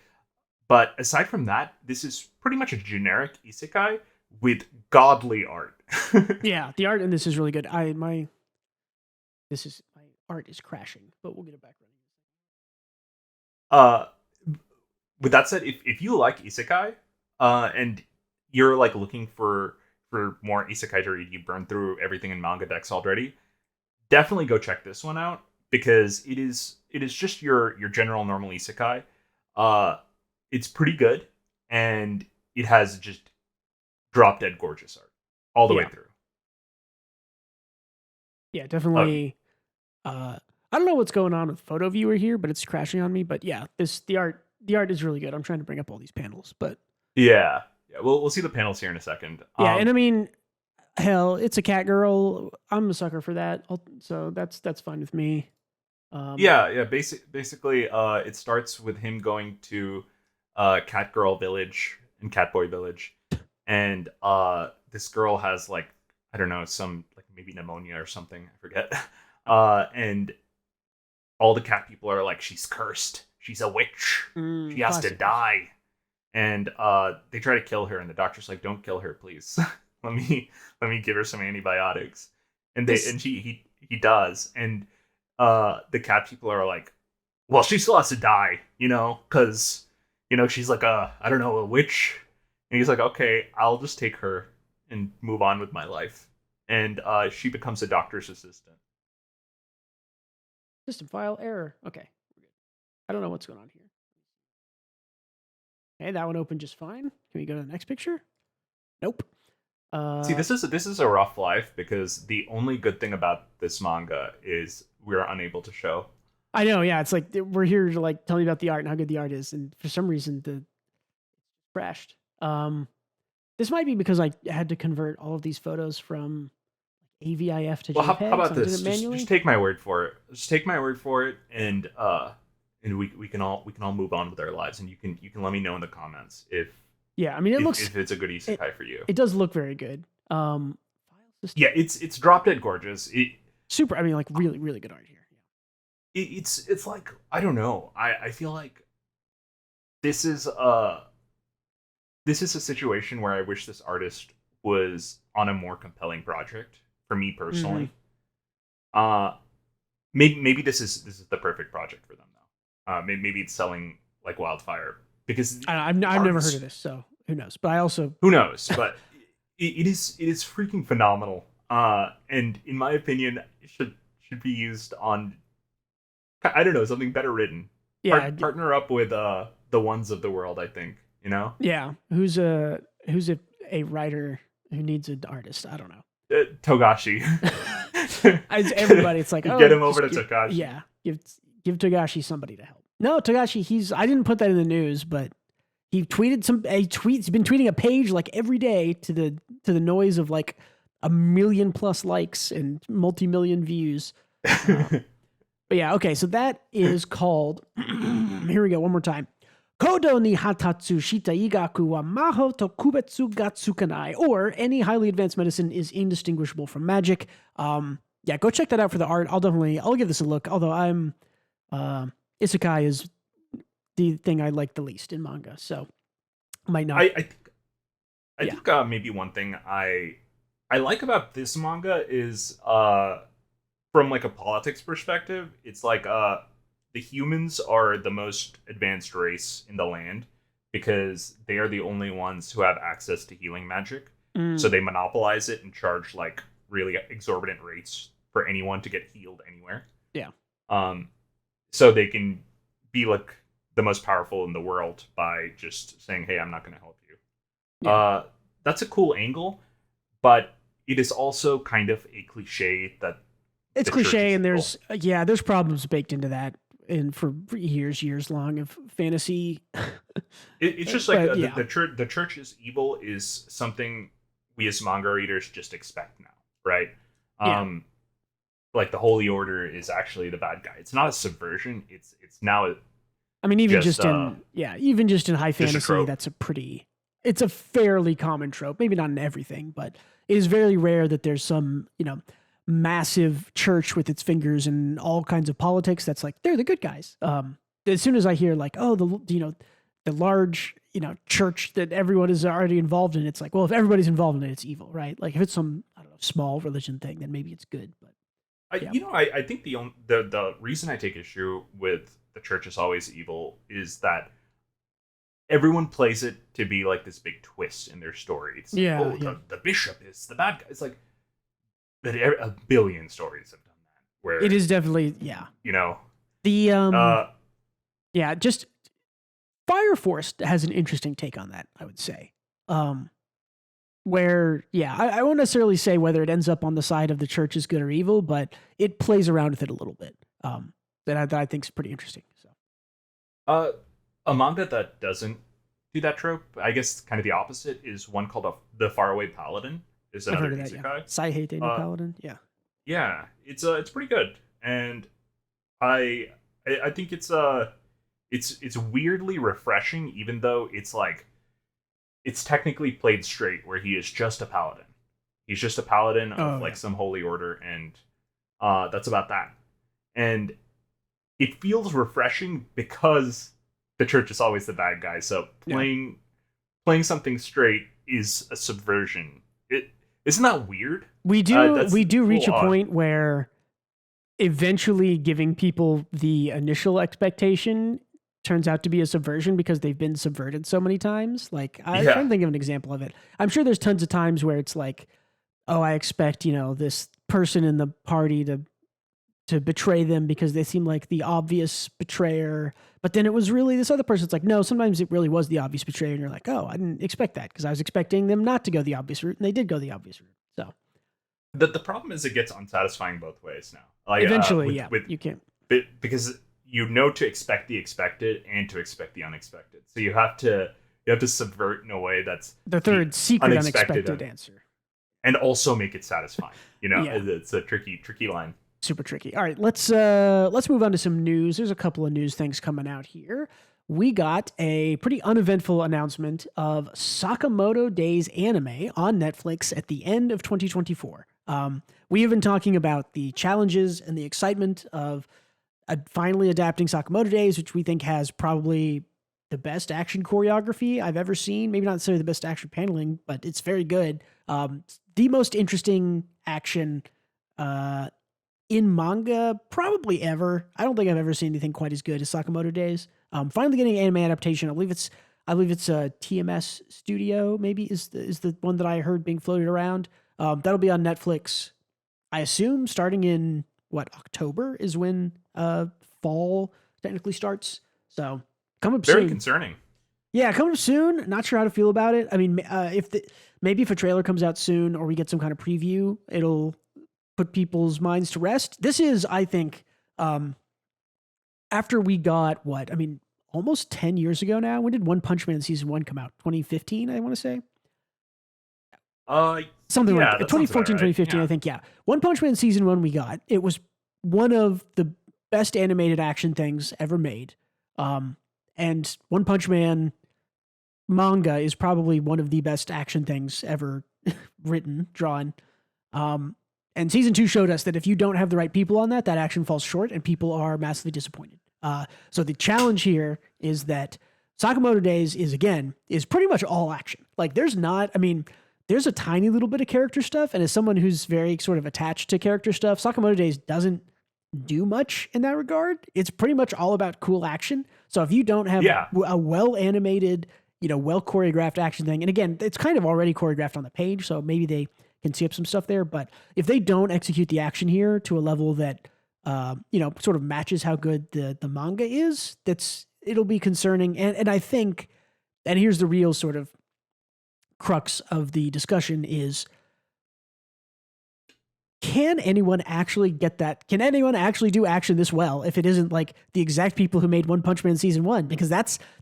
But aside from that, this is pretty much a generic isekai with godly art. Yeah, the art in this is really good. My art is crashing, but we'll get it back running. With that said, if you like isekai, and you're like looking for more isekai to read, you burned through everything in manga decks already, definitely go check this one out because it is just your general normal isekai. It's pretty good, and it has just drop dead gorgeous art all the way through. Yeah, definitely. I don't know what's going on with photo viewer here, but it's crashing on me. But yeah, the art is really good. I'm trying to bring up all these panels, but yeah, we'll see the panels here in a second. Yeah, and I mean, hell, it's a cat girl. I'm a sucker for that, so that's fine with me. Basically, it starts with him going to cat girl village and cat boy village, and this girl has like, I don't know, some like maybe pneumonia or something, I forget. And all the cat people are like, she's cursed, she's a witch, she has to die. And they try to kill her, and the doctor's like, don't kill her, please. let me give her some antibiotics. And he does. And the cat people are like, well, she still has to die, because she's like I don't know, a witch. And he's like, okay, I'll just take her and move on with my life. And she becomes a doctor's assistant. System file error. Okay, we're good. I don't know what's going on here. Okay, that one opened just fine. Can we go to the next picture? Nope. See, this is a rough life because the only good thing about this manga is we're unable to show. I know, yeah. It's like we're here to like tell you about the art and how good the art is, and for some reason the crashed. This might be because I had to convert all of these photos from AVIF to JPEG. Well, how about this? Just take my word for it. Just take my word for it, and we can all move on with our lives, and you can let me know in the comments if if it's a good isekai for you. It does look very good. Yeah, it's drop dead gorgeous. Super. I mean, like really really good art here. It's like, I don't know. I feel like this is a situation where I wish this artist was on a more compelling project for me personally. Maybe this is the perfect project for them though. Maybe it's selling like wildfire because I've never heard of this, so who knows? But who knows? But it is freaking phenomenal. And in my opinion, it should be used on, I don't know, something better written. Yeah, partner up with the ones of the world, I think. Yeah, who's a writer who needs an artist? I don't know. Togashi. Everybody, it's like, oh, get him over to Togashi. Yeah, give Togashi somebody to help. No, Togashi, I didn't put that in the news, but he tweeted he's been tweeting a page like every day to the noise of like 1 million plus likes and multi-million views. But yeah, okay, so that is called, here we go, one more time. Kodo ni hatatsu shita igaku wa maho to kubetsu ga tsukanai, or any highly advanced medicine is indistinguishable from magic. Yeah, go check that out for the art. I'll give this a look, although isekai is the thing I like the least in manga, so might not. I think maybe one thing I like about this manga is from like a politics perspective, it's like the humans are the most advanced race in the land because they are the only ones who have access to healing magic. So they monopolize it and charge like really exorbitant rates for anyone to get healed anywhere. Yeah. So they can be like the most powerful in the world by just saying, "Hey, I'm not going to help you." Yeah. That's a cool angle, but it is also kind of a cliche that it's cliche, and there's problems baked into that, and for years long of fantasy. It's just like the church is evil is something we as manga readers just expect now, right? Like the Holy Order is actually the bad guy. It's not a subversion. It's now. I mean, even just in high fantasy, it's a fairly common trope. Maybe not in everything, but it is very rare that there's some, massive church with its fingers in all kinds of politics. That's like, they're the good guys. As soon as I hear like, oh, the large, church that everyone is already involved in, it's like, well, if everybody's involved in it, it's evil, right? Like if it's some, I don't know, small religion thing, then maybe it's good. But I think the reason I take issue with the church is always evil is that everyone plays it to be like this big twist in their story. It's the bishop is the bad guy. It's like that a billion stories have done that. Where it is definitely just Fire Force has an interesting take on that, I would say. Where I won't necessarily say whether it ends up on the side of the church is good or evil, but it plays around with it a little bit. That I think is pretty interesting. So, a manga that doesn't do that trope, I guess, kind of the opposite, is one called The Faraway Paladin. Is another isekai. Psych House Paladin, yeah, it's pretty good, and I think it's weirdly refreshing, even though it's like it's technically played straight, where he is just a paladin. He's just a paladin of some holy order, and that's about that. And it feels refreshing because the church is always the bad guy. So playing something straight is a subversion. Isn't that weird? We do reach a point where eventually giving people the initial expectation turns out to be a subversion because they've been subverted so many times. Like, I'm trying to think of an example of it. I'm sure there's tons of times where it's like, oh, I expect, this person in the party to betray them because they seem like the obvious betrayer. But then it was really this other person. It's like, no, sometimes it really was the obvious betrayer. And you're like, oh, I didn't expect that because I was expecting them not to go the obvious route. And they did go the obvious route. So the problem is it gets unsatisfying both ways now. Like, eventually, you can't. Because to expect the expected and to expect the unexpected. So you have to subvert in a way that's the third secret unexpected answer. And also make it satisfying. It's a tricky line. Super tricky. All right, let's move on to some news. There's a couple of news things coming out here. We got a pretty uneventful announcement of Sakamoto Days anime on Netflix at the end of 2024. We have been talking about the challenges and the excitement of finally adapting Sakamoto Days, which we think has probably the best action choreography I've ever seen. Maybe not necessarily the best action paneling, but it's very good. The most interesting action in manga probably ever. I don't think I've ever seen anything quite as good as Sakamoto Days. Finally getting an anime adaptation. I believe it's a TMS Studio. Maybe is the one that I heard being floated around. That'll be on Netflix. I assume starting in October is when fall technically starts. So coming up soon. Very concerning. Yeah, coming up soon. Not sure how to feel about it. I mean, if a trailer comes out soon or we get some kind of preview, it'll put people's minds to rest. This is, I think, after we got almost 10 years ago now. When did One Punch Man season 1 come out? 2015, I want to say. Something yeah, like that 2014, sounds about right. 2015, Yeah. I think. Yeah. One Punch Man season 1 we got. It was one of the best animated action things ever made. And One Punch Man manga is probably one of the best action things ever written, drawn. And season 2 showed us that if you don't have the right people on that action falls short and people are massively disappointed. So the challenge here is that Sakamoto Days is pretty much all action. Like there's a tiny little bit of character stuff. And as someone who's very sort of attached to character stuff, Sakamoto Days doesn't do much in that regard. It's pretty much all about cool action. So if you don't have a well animated, well choreographed action thing, and again, it's kind of already choreographed on the page, so maybe they can see up some stuff there. But if they don't execute the action here to a level that, sort of matches how good the manga is, it'll be concerning. And I think, and here's the real sort of crux of the discussion is, can anyone actually get that? Can anyone actually do action this well if it isn't like the exact people who made One Punch Man season 1? Because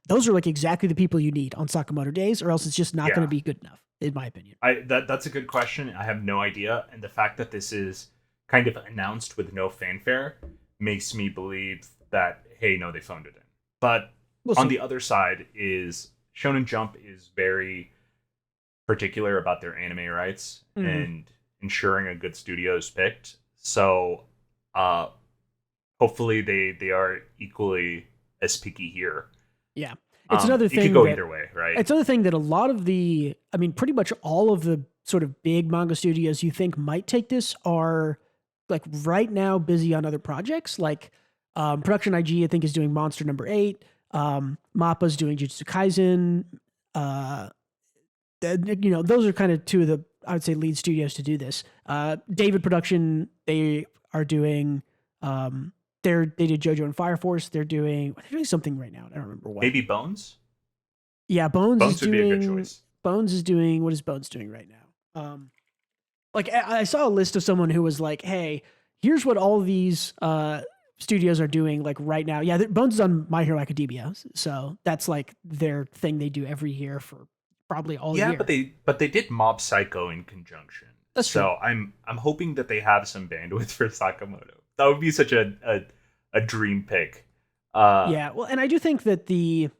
those are like exactly the people you need on Sakamoto Days, or else it's just not going to be good enough, in my opinion. That's a good question. I have no idea. And the fact that this is kind of announced with no fanfare makes me believe that, hey, no, they phoned it in. But on the other side is Shonen Jump is very particular about their anime rights and ensuring a good studio is picked. So hopefully they are equally as picky here. Yeah. It's another thing. It could go either way, right? It's another thing that a lot of pretty much all of the sort of big manga studios you think might take this are like right now busy on other projects. Like Production IG, I think, is doing Monster number 8. Mappa's doing Jujutsu Kaisen. Those are kind of two of the, I would say, lead studios to do this. David Production, they are doing, they did JoJo and Fire Force. They're doing something right now. I don't remember what. Maybe Bones? Yeah, Bones is would doing, be a good choice. Bones is doing, what is Bones doing right now? Like I saw a list of someone who was like, hey, here's what all these studios are doing like right now. Yeah, Bones is on My Hero Academia. So that's like their thing they do every year for probably all year. Yeah, but they did Mob Psycho in conjunction. That's true. So I'm hoping that they have some bandwidth for Sakamoto. That would be such a dream pick. Yeah, well, and I do think that the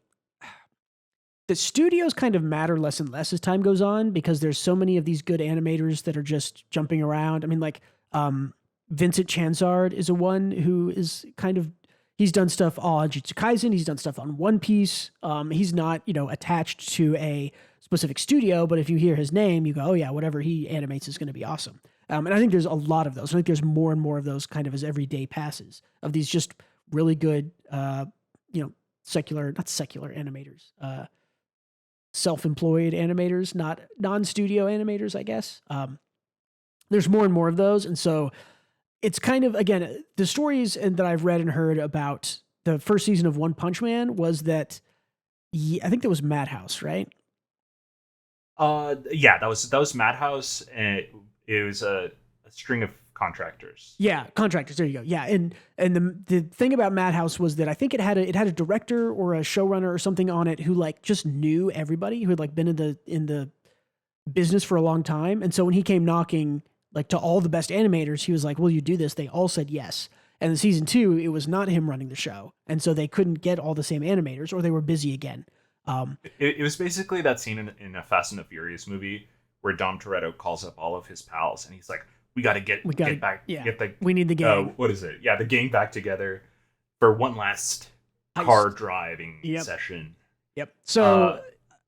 studios kind of matter less and less as time goes on because there's so many of these good animators that are just jumping around. I mean, like Vincent Chanzard is one who is he's done stuff on Jujutsu Kaisen. He's done stuff on One Piece. He's not, attached to a specific studio, but if you hear his name, you go, oh yeah, whatever he animates is going to be awesome. And I think there's a lot of those. I think there's more and more of those kind of as every day passes of these just really good, not secular animators, self-employed animators, not non-studio animators, I guess. There's more and more of those. And so it's kind of, again, the stories that I've read and heard about the first season of One Punch Man was that I think that was Madhouse, right? Yeah, that was Madhouse, and it was a string of contractors. Yeah, contractors. There you go. Yeah, and the thing about Madhouse was that I think it had a director or a showrunner or something on it who like just knew everybody, who had like been in the business for a long time, and so when he came knocking like to all the best animators, he was like, "Will you do this?" They all said yes. And in season 2, it was not him running the show, and so they couldn't get all the same animators, or they were busy again. It was basically that scene in a Fast and the Furious movie where Dom Toretto calls up all of his pals and he's like, we got to get back. Yeah, get we need the gang. What is it? Yeah, the gang back together for one last car driving session. Yep. So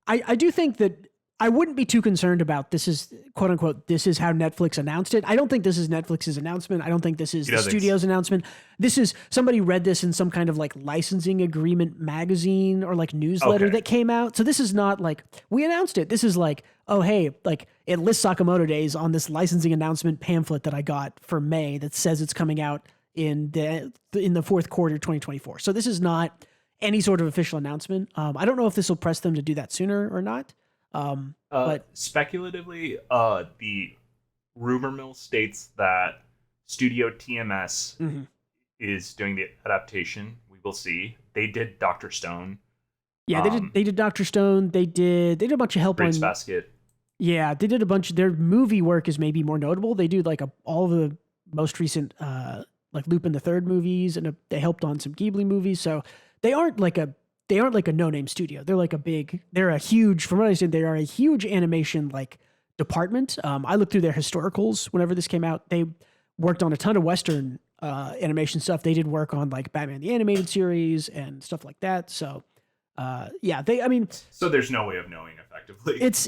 I do think that I wouldn't be too concerned about this is quote unquote, this is how Netflix announced it. I don't think this is Netflix's announcement. I don't think this is the studio's announcement. This is somebody read this in some kind of like licensing agreement magazine or like newsletter that came out. So this is not like we announced it. This is like, oh, hey, like it lists Sakamoto Days on this licensing announcement pamphlet that I got for May that says it's coming out in the fourth quarter 2024. So this is not any sort of official announcement. I don't know if this will press them to do that sooner or not. But speculatively, the rumor mill states that Studio TMS Mhm. is doing the adaptation. We will see. They did Doctor Stone, Yeah, they did Doctor Stone. They did a bunch of help Fruits on. Basket. Yeah, they did a bunch. Their movie work is maybe more notable. They do like all the most recent like Lupin the Third movies, and they helped on some Ghibli movies. So they aren't like a no name studio. They're like they're a huge. From what I understand, they are a huge animation like department. I looked through their historicals whenever this came out. They worked on a ton of Western animation stuff. They did work on like Batman the Animated Series and stuff like that. So yeah, I mean, So there's no way of knowing effectively. it's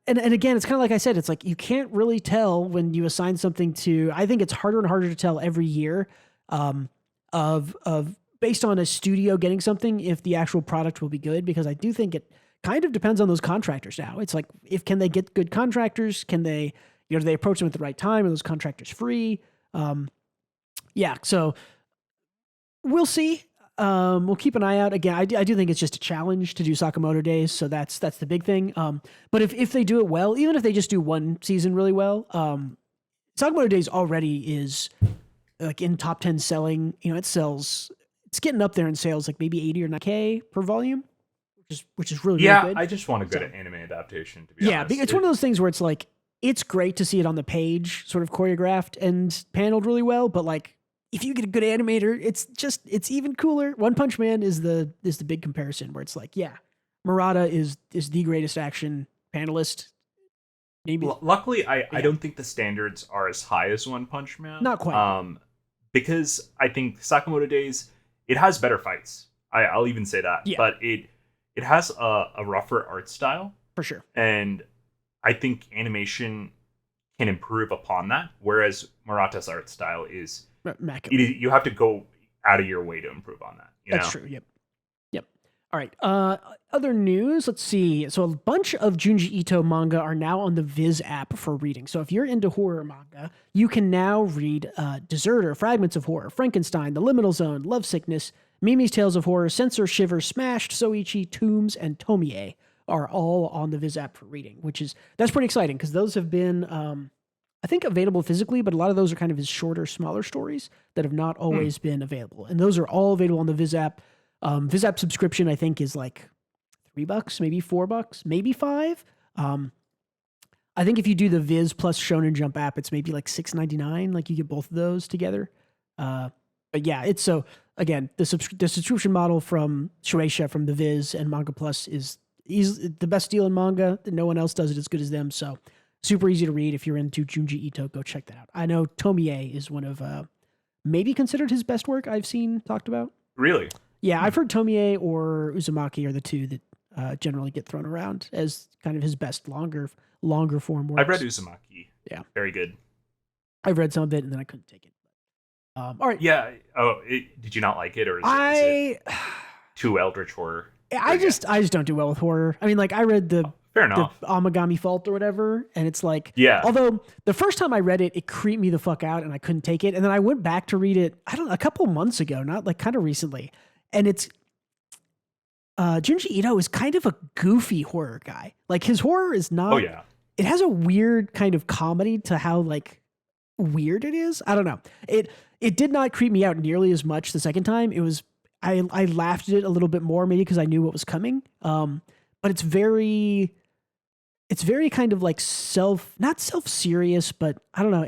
and again, it's kind of like I said, it's like you can't really tell when you assign something to. I think it's harder and harder to tell every year, of based on a studio getting something if the actual product will be good, because I do think it kind of depends on those contractors now. It's like if can they get good contractors? Can they do they approach them at the right time? Are those contractors free? Yeah, so we'll see. We'll keep an eye out. Again, I do think it's just a challenge to do Sakamoto Days, so that's the big thing. But if they do it well, even if they just do one season really well, Sakamoto Days already is like in top 10 selling. It's getting up there in sales, like maybe 80 or 90K per volume, which is really yeah, really good. I just want a good anime adaptation, to be honest. It's one of those things where it's like it's great to see it on the page, sort of choreographed and paneled really well, but like if you get a good animator, it's even cooler. One Punch Man is the big comparison where it's like, yeah, Murata is the greatest action panelist. Maybe Luckily, I don't think the standards are as high as One Punch Man. Not quite. Because I think Sakamoto Days, it has better fights. I'll even say that. Yeah. But it has a rougher art style. For sure. And I think animation can improve upon that. Whereas Murata's art style is... you have to go out of your way to improve on that. That's true. Yep. All right. Other news. Let's see. So a bunch of Junji Ito manga are now on the Viz app for reading. So if you're into horror manga, you can now read Deserter, Fragments of Horror, Frankenstein, The Liminal Zone, Love Sickness, Mimi's Tales of Horror, Censor, Shiver, Smashed, Soichi, Tombs, and Tomie are all on the Viz app for reading, that's pretty exciting because those have been I think available physically, but a lot of those are kind of his shorter, smaller stories that have not always been available. And those are all available on the Viz app. Viz app subscription, I think, is like $3, maybe $4, maybe $5. I think if you do the Viz plus Shonen Jump app, it's maybe like $6.99. Like you get both of those together. But yeah, it's so again, the subscription model from Shueisha from the Viz and Manga Plus is the best deal in manga. No one else does it as good as them. So super easy to read. If you're into Junji Ito, go check that out. I know Tomie is one of maybe considered his best work I've seen talked about. Really? Yeah, I've heard Tomie or Uzumaki are the two that generally get thrown around as kind of his best longer form works. I've read Uzumaki. Yeah. Very good. I've read some of it and then I couldn't take it. All right. Yeah. Oh, did you not like it, or is it too eldritch horror? I just don't do well with horror. I mean, like I read the Fair enough. Amagami Fault or whatever, and it's like, yeah. Although the first time I read it, it creeped me the fuck out, and I couldn't take it. And then I went back to read it. A couple months ago, not like kind of recently, and it's Junji Ito is kind of a goofy horror guy. Like his horror is not. Oh yeah. It has a weird kind of comedy to how like weird it is. I don't know. It did not creep me out nearly as much the second time. It was I laughed at it a little bit more, maybe because I knew what was coming. But it's very kind of like not self-serious, but I don't know.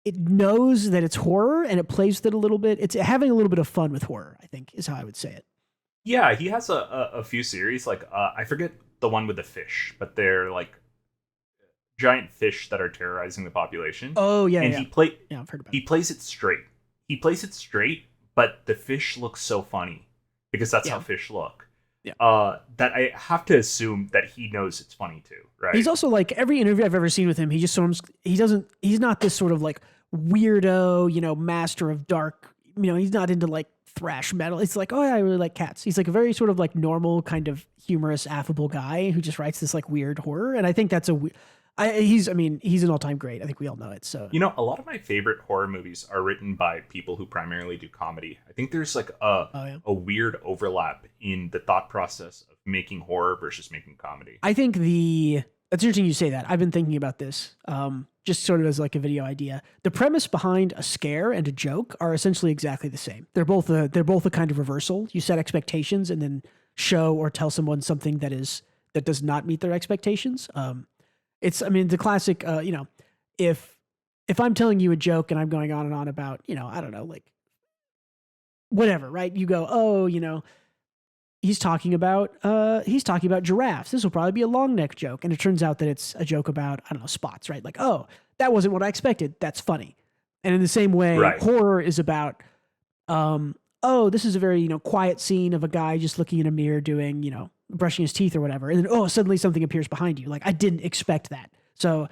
It knows that it's horror and it plays with it a little bit. It's having a little bit of fun with horror, I think, is how I would say it. Yeah, he has a few series. Like I forget the one with the fish, but they're like giant fish that are terrorizing the population. Oh yeah, and yeah. I've heard about it. He plays it straight. But the fish looks so funny because that's how fish look. Yeah. That I have to assume that he knows it's funny too, right? He's also like every interview I've ever seen with him, he's not this sort of like weirdo, master of dark, he's not into like thrash metal. It's like, oh yeah, I really like cats. He's like a very sort of like normal kind of humorous, affable guy who just writes this like weird horror. And I think that's he's an all-time great. I think we all know it. So a lot of my favorite horror movies are written by people who primarily do comedy. I think there's like a weird overlap in the thought process of making horror versus making comedy. I think the That's interesting you say that. I've been thinking about this, just sort of as like a video idea. The premise behind a scare and a joke are essentially exactly the same. They're both a kind of reversal. You set expectations and then show or tell someone something that does not meet their expectations. It's, I mean, the classic, if I'm telling you a joke and I'm going on and on about, I don't know, like whatever, right? You go, oh, he's talking about giraffes. This will probably be a long neck joke. And it turns out that it's a joke about, I don't know, spots, right? Like, oh, that wasn't what I expected. That's funny. And in the same way, horror is about, oh, this is a very, quiet scene of a guy just looking in a mirror doing, brushing his teeth or whatever. And then, oh, suddenly something appears behind you. Like, I didn't expect that. So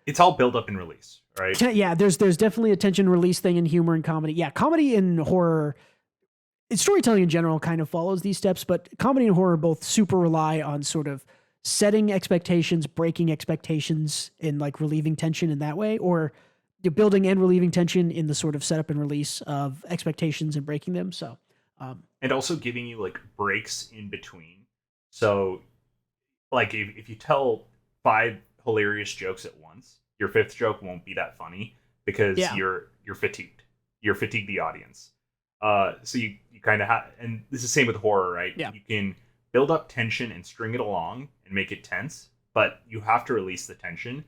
it's all build up and release, right? Yeah, there's definitely a tension release thing in humor and comedy. Yeah, comedy and horror, storytelling in general kind of follows these steps, but comedy and horror both super rely on sort of setting expectations, breaking expectations, and like relieving tension in that way, or you're building and relieving tension in the sort of setup and release of expectations and breaking them. So, and also giving you like breaks in between. So, like if you tell 5 hilarious jokes at once, your 5th joke won't be that funny because you're fatigued. You're fatigued the audience. So you kind of have, and this is the same with horror, right? Yeah. You can build up tension and string it along and make it tense, but you have to release the tension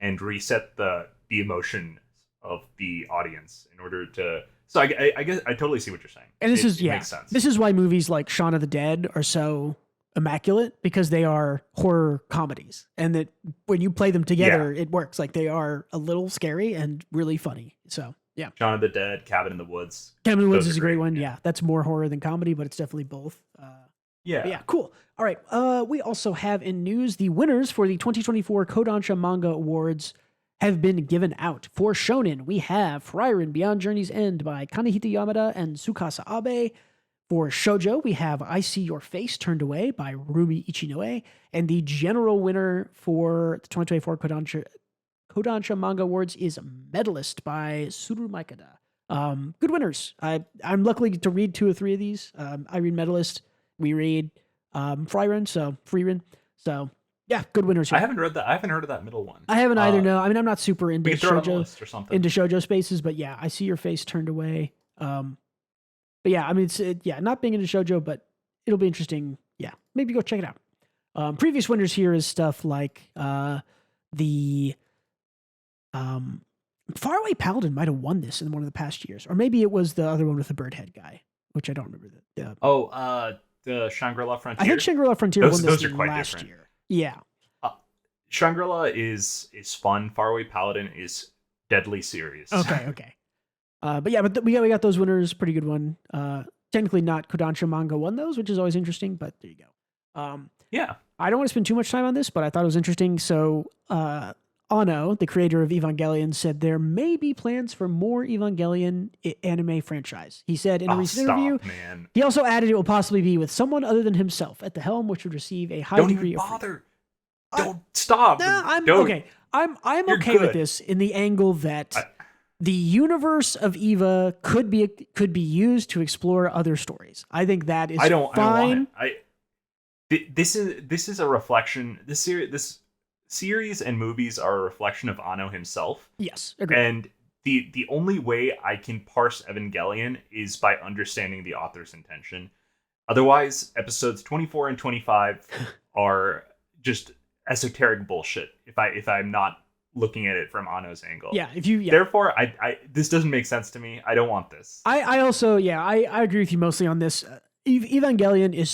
and reset the emotion of the audience in order to. So I guess I totally see what you're saying. And this it makes sense. This is why movies like Shaun of the Dead are so immaculate, because they are horror comedies, and that when you play them together, it works. Like, they are a little scary and really funny. So. Yeah. Shaun of the Dead, Cabin in the Woods. Cabin in the Woods is a great one. Yeah. That's more horror than comedy, but it's definitely both. Yeah, cool. All right. We also have in news, the winners for the 2024 Kodansha Manga Awards have been given out. For Shonen, we have Frieren Beyond Journey's End by Kanehita Yamada and Tsukasa Abe. For Shoujo, we have I See Your Face Turned Away by Rumi Ichinoe. And the general winner for the 2024 Kodansha Manga Awards is Medalist by Suru Maikada. Good winners. I'm lucky to read 2 or 3 of these. I read Medalist. We read Frieren. So yeah, good winners here. I haven't heard of that middle one. I haven't either. No, I mean, I'm not super into shoujo spaces, but yeah, I See Your Face Turned Away. But yeah, I mean, it's not being into shoujo, but it'll be interesting. Yeah, maybe go check it out. Previous winners here is stuff like the Faraway Paladin might have won this in one of the past years, or maybe it was the other one with the bird head guy, which I don't remember. The Shangri-La Frontier. I think Shangri-La Frontier won this last year. Yeah. Shangri-La is fun. Faraway Paladin is deadly serious. Okay. But we got those winners. Pretty good one. Technically not Kodansha Manga won those, which is always interesting, but there you go. Yeah. I don't want to spend too much time on this, but I thought it was interesting. So, Ono, the creator of Evangelion, said there may be plans for more Evangelion anime franchise. He said in a recent interview, man. He also added it will possibly be with someone other than himself at the helm, which would receive a high degree of freedom. Don't stop. Nah, okay. I'm okay with this in the angle that the universe of Eva could be used to explore other stories. I think that is fine. I don't want it. This is a reflection. This series and movies are a reflection of Anno himself. Yes, agreed. And the only way I can parse Evangelion is by understanding the author's intention. Otherwise, episodes 24 and 25 are just esoteric bullshit if I'm not looking at it from Anno's angle. Yeah, Therefore, I this doesn't make sense to me. I don't want this. I also I agree with you mostly on this. Evangelion is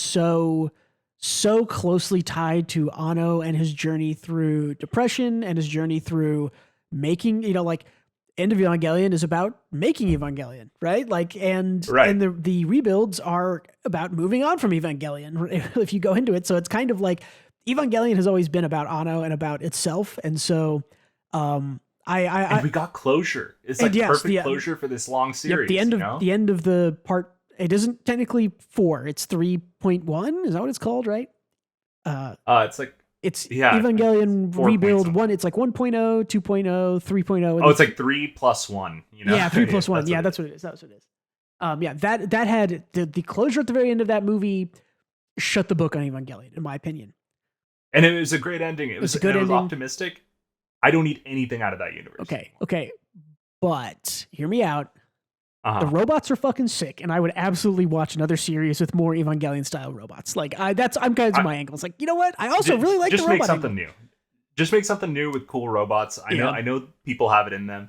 so closely tied to Anno and his journey through depression and his journey through making, like End of Evangelion is about making Evangelion, right? And the rebuilds are about moving on from Evangelion if you go into it. So it's kind of like Evangelion has always been about Anno and about itself. And so and we got closure. It's like perfect closure for this long series. The end of the part. It isn't technically 4. It's 3.1. Is that what it's called, right? It's Evangelion Rebuild 1. It's like 1.0, 2.0, 3.0. Oh, it's like 3 plus 1. Yeah, 3 plus 1. Yeah, that's what it is. That's what it is. That had the closure at the very end of that movie shut the book on Evangelion, in my opinion. And it was a great ending. It was a good and it was ending. optimistic. I don't need anything out of that universe. Okay. But hear me out. Uh-huh. The robots are fucking sick, and I would absolutely watch another series with more Evangelion style robots. Like I'm kind of my angle. It's like, you know what? I also really like the robot. Just make something new. Just make something new with cool robots. I know people have it in them.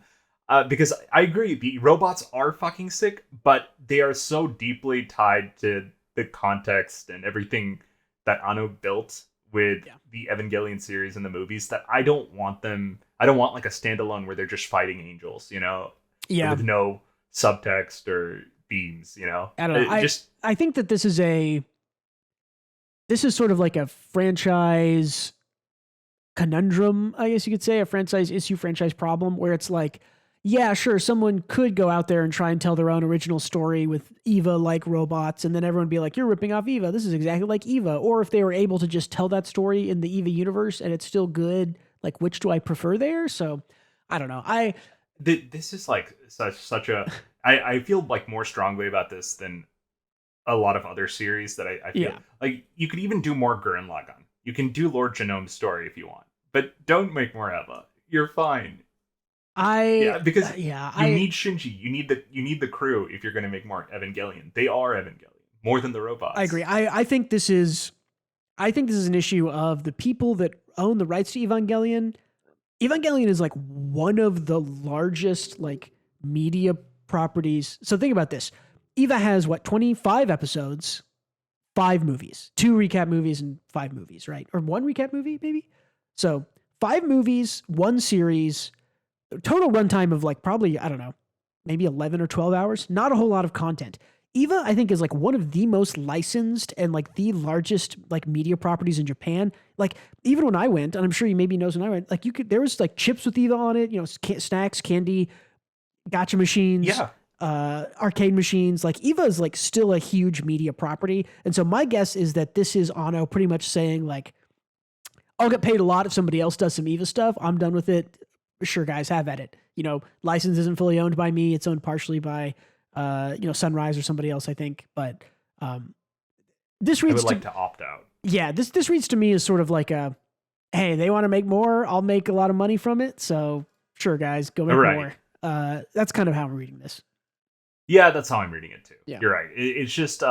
Because I agree, the robots are fucking sick, but they are so deeply tied to the context and everything that Anno built with the Evangelion series and the movies that I don't want like a standalone where they're just fighting angels, with no subtext or themes, I don't know. I think that this is sort of like a franchise conundrum, I guess you could say, a franchise issue, franchise problem, where it's like, yeah, sure, someone could go out there and try and tell their own original story with Eva-like robots, and then everyone would be like, you're ripping off Eva. This is exactly like Eva. Or if they were able to just tell that story in the Eva universe and it's still good, like, which do I prefer there? So, I don't know. This is like such a... I feel like more strongly about this than a lot of other series that I feel... Like, you could even do more Gurren Lagann. You can do Lord Genome's story if you want. But don't make more Eva. You're fine. Because you need Shinji. You need the crew if you're going to make more Evangelion. They are Evangelion more than the robots. I agree. I think this is an issue of the people that own the rights to Evangelion. Evangelion is like one of the largest like media properties. So think about this. Eva has 25 episodes, 5 movies, 2 recap movies and 5 movies, right? Or 1 recap movie maybe. So 5 movies, 1 series. Total runtime of like probably, I don't know, maybe 11 or 12 hours. Not a whole lot of content. Eva, I think, is like one of the most licensed and like the largest like media properties in Japan. Like even when I went, and I'm sure you maybe knows when I went, like there was like chips with Eva on it, snacks, candy, gacha machines, arcade machines. Like Eva is like still a huge media property. And so my guess is that this is Anno pretty much saying like, I'll get paid a lot if somebody else does some Eva stuff. I'm done with it. Sure, guys, have at it. License isn't fully owned by me. It's owned partially by, Sunrise or somebody else, I think. But this reads to opt out. Yeah, this reads to me as sort of like a, hey, they want to make more. I'll make a lot of money from it. So sure, guys, go make more. That's kind of how I'm reading this. Yeah, that's how I'm reading it too. Yeah. You're right. It's just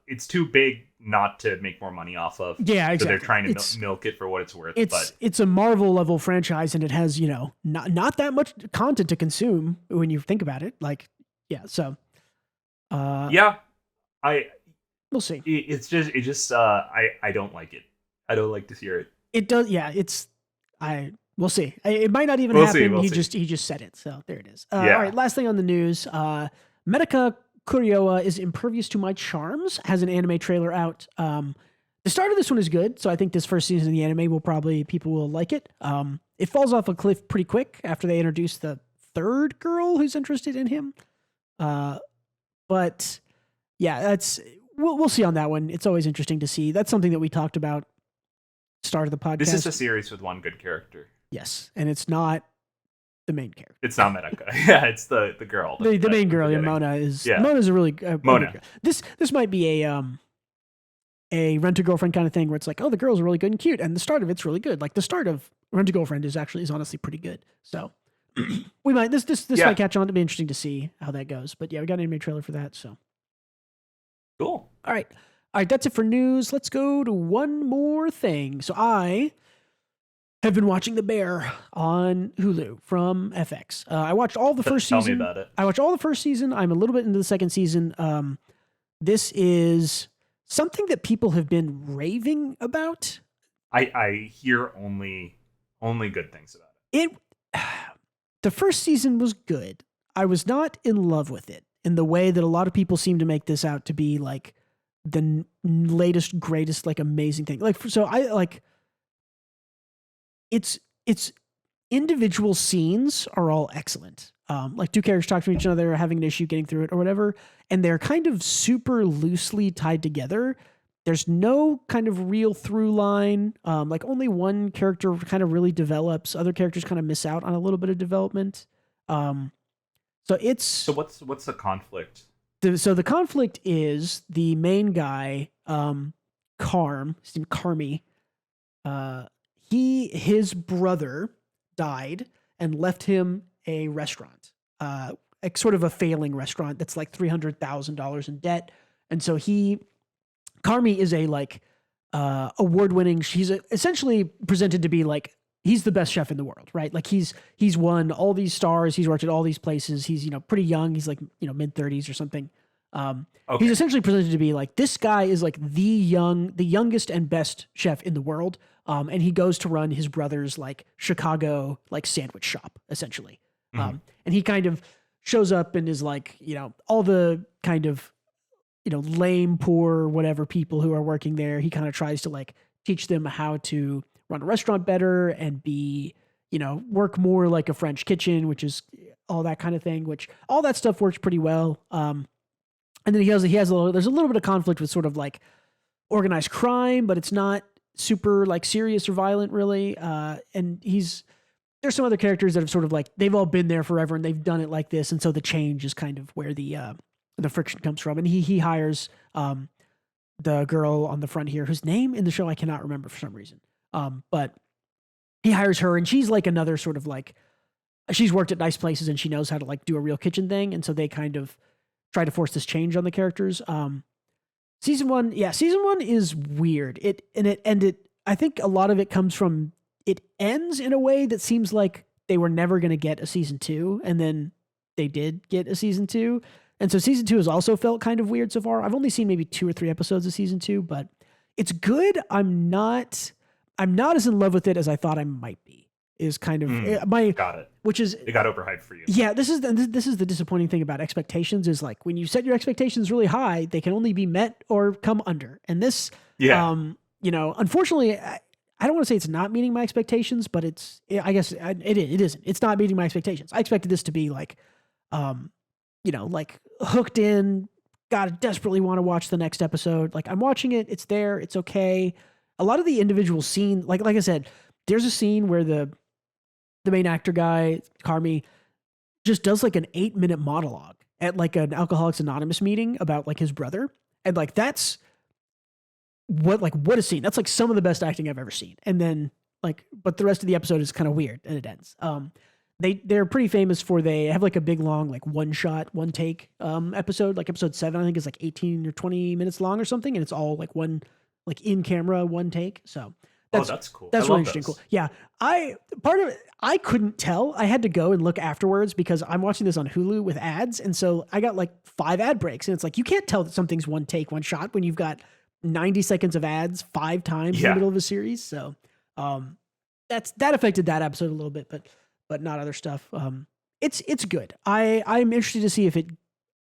it's too big not to make more money off of. Yeah, exactly. So they're trying to milk it for what it's worth. It's a Marvel level franchise, and it has not that much content to consume when you think about it. Like, yeah, so we'll see. I don't like it. I don't like to hear it. It does. Yeah, we'll see. It might not even happen. He just said it. So there it is. All right. Last thing on the news. Medica Kurioa is impervious to my charms. Has an anime trailer out. The start of this one is good, so I think this first season of the anime people will like it. It falls off a cliff pretty quick after they introduce the third girl who's interested in him. But yeah, we'll see on that one. It's always interesting to see. That's something that we talked about start of the podcast. This is a series with one good character. Yes, and it's not the main character. It's not Medica. Yeah, it's the girl. The main girl. Yeah, Mona is. Yeah. Mona's a really Mona. This might be a Rent-A-Girlfriend kind of thing where it's like, oh, the girl's really good and cute, and the start of it's really good. Like the start of Rent-A-Girlfriend is honestly pretty good. So we might this might catch on. To be interesting to see how that goes. But yeah, we got an anime trailer for that. So cool. All right. That's it for news. Let's go to one more thing. So I have been watching The Bear on Hulu from FX. I watched all the first season. Tell me about it. I watched all the first season. I'm a little bit into the second season. This is something that people have been raving about. I hear only good things about it. The first season was good. I was not in love with it in the way that a lot of people seem to make this out to be like the latest, greatest, like amazing thing. Like, so I like it's individual scenes are all excellent. Like two characters talk to each other, having an issue, getting through it or whatever. And they're kind of super loosely tied together. There's no kind of real through line. Like only one character kind of really develops. Other characters kind of miss out on a little bit of development. So what's the conflict? So the conflict is the main guy, Carm, his name Carmy. Uh, his brother died and left him a restaurant, like sort of a failing restaurant that's like $300,000 in debt. And so Carmi is a like award winning. She's essentially presented to be like he's the best chef in the world, right? Like he's won all these stars. He's worked at all these places. He's pretty young. He's like mid-30s or something. Okay. He's essentially presented to be like this guy is like the youngest and best chef in the world. And he goes to run his brother's like Chicago like sandwich shop essentially. And he kind of shows up and is like all the kind of lame, poor, whatever people who are working there. He kind of tries to like teach them how to run a restaurant better and be, work more like a French kitchen, which is all that kind of thing, which all that stuff works pretty well. And then there's a little bit of conflict with sort of like organized crime, but it's not super like serious or violent really. And there's some other characters that have sort of like, they've all been there forever and they've done it like this. And so the change is kind of where the friction comes from. And he hires the girl on the front here, whose name in the show I cannot remember for some reason. But he hires her, and she's like another sort of like, she's worked at nice places and she knows how to like do a real kitchen thing. And so they kind of try to force this change on the characters. Season one is weird. I think a lot of it comes from, it ends in a way that seems like they were never going to get a season 2, and then they did get a season 2. And so season 2 has also felt kind of weird so far. I've only seen maybe 2 or 3 episodes of season 2, but it's good. I'm not as in love with it as I thought I might be. Is kind of my got it. Which is it got overhyped for you. Yeah, this is the disappointing thing about expectations is like when you set your expectations really high, they can only be met or come under. And this, unfortunately, I don't want to say it's not meeting my expectations, but I guess it isn't. It's not meeting my expectations. I expected this to be like, like hooked in, gotta desperately want to watch the next episode. Like I'm watching it, it's there, it's okay. A lot of the individual scene, like I said, there's a scene where the main actor guy, Carmi, just does like an 8-minute monologue at like an Alcoholics Anonymous meeting about like his brother. And like, that's what a scene. That's like some of the best acting I've ever seen. And then like, but the rest of the episode is kind of weird and it ends. They're pretty famous for, they have like a big long, like one shot, one take, episode, like episode 7, I think is like 18 or 20 minutes long or something. And it's all like one, like in camera, one take. So that's cool. That's really interesting. Cool. Yeah. I couldn't tell. I had to go and look afterwards because I'm watching this on Hulu with ads. And so I got like 5 ad breaks and it's like, you can't tell that something's one take, one shot when you've got 90 seconds of ads 5 times in the middle of a series. So, that affected that episode a little bit, but not other stuff. It's good. I'm interested to see if it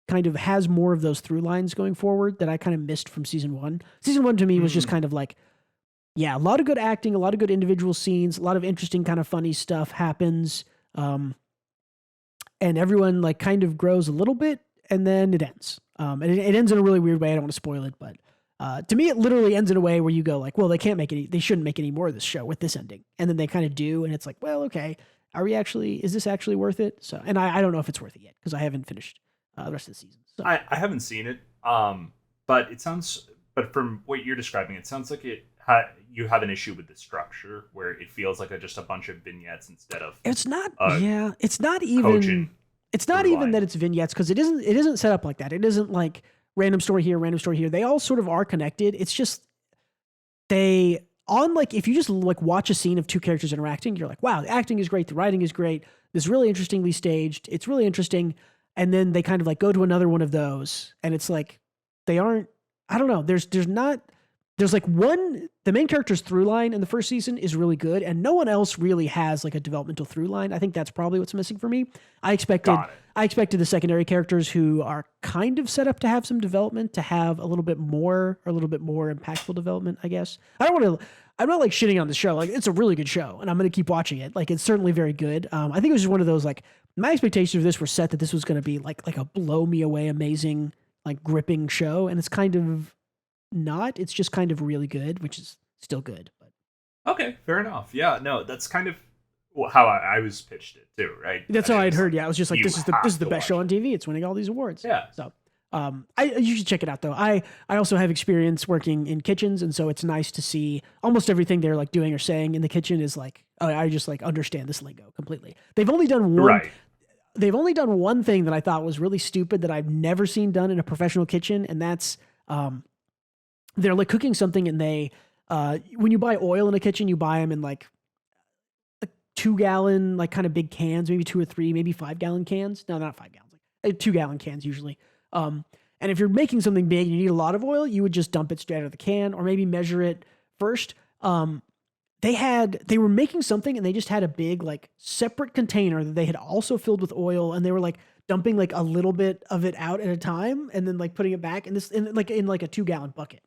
kind of has more of those through lines going forward that I kind of missed from season 1. Season 1 to me was just kind of like, yeah, a lot of good acting, a lot of good individual scenes, a lot of interesting kind of funny stuff happens. And everyone like kind of grows a little bit and then it ends. And it ends in a really weird way. I don't want to spoil it, but to me, it literally ends in a way where you go like, well, they shouldn't make any more of this show with this ending. And then they kind of do. And it's like, well, okay, is this actually worth it? So, and I don't know if it's worth it yet because I haven't finished the rest of the season. So. I haven't seen it. But from what you're describing, it sounds like you have an issue with the structure where it feels like just a bunch of vignettes instead of. It's not. It's not even. It's not even that it's vignettes because it isn't set up like that. It isn't like random story here, random story here. They all sort of are connected. It's just if you just like watch a scene of 2 characters interacting, you're like, wow, the acting is great, the writing is great. This is really interestingly staged. It's really interesting. And then they kind of like go to another one of those, and it's like they aren't. I don't know. There's like the main character's through line in the first season is really good, and no one else really has like a developmental through line. I think that's probably what's missing for me. I expected the secondary characters who are kind of set up to have some development to have a little bit more impactful development, I guess. I'm not like shitting on the show. Like it's a really good show and I'm going to keep watching it. Like it's certainly very good. I think it was just one of those, like my expectations of this were set that this was going to be like a blow me away, amazing, like gripping show. And it's kind of not. It's just kind of really good, which is still good. But okay, fair enough. Yeah, no, that's kind of how I was pitched it too, right? That's how I'd heard. Yeah, I was just like, this is the best show on TV. It's winning all these awards. Yeah. So You should check it out though. I also have experience working in kitchens, and so it's nice to see almost everything they're like doing or saying in the kitchen is like, oh, I just like understand this lingo completely. Right. They've only done one thing that I thought was really stupid that I've never seen done in a professional kitchen, and that's they're like cooking something, and they when you buy oil in a kitchen, you buy them in like 2 gallon, like kind of big cans, maybe 2 or 3, maybe 5 gallon cans. No, not 5 gallons, like 2 gallon cans usually. And if you're making something big and you need a lot of oil, you would just dump it straight out of the can or maybe measure it first. They were making something and they just had a big like separate container that they had also filled with oil, and they were like dumping like a little bit of it out at a time and then like putting it back in like a 2 gallon bucket.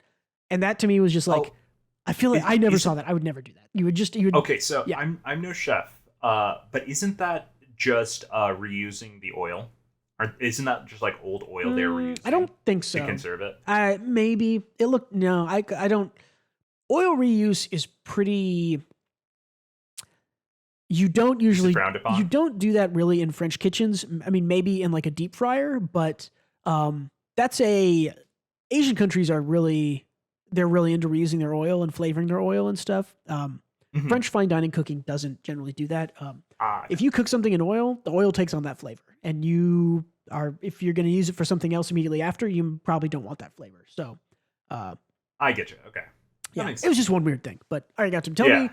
And that to me was just like, Oh, I feel like I never saw that. I would never do that. You would okay, so yeah. I'm no chef, but isn't that just reusing the oil? Or isn't that just like old oil they're reusing I don't think to so. conserve it? Maybe it looked no. I don't. Oil reuse is pretty. You don't Is it usually frowned upon? you don't do that really in French kitchens. I mean, maybe in like a deep fryer, but that's a Asian countries are really they're really into reusing their oil and flavoring their oil and stuff. Mhm. French fine dining cooking doesn't generally do that. Ah, If you cook something in oil, the oil takes on that flavor, and if you're going to use it for something else immediately after, you probably don't want that flavor. So, uh, I get you. Okay, that yeah, makes it was sense. just one weird thing. But all right, Gotcha. Tell Yeah. me,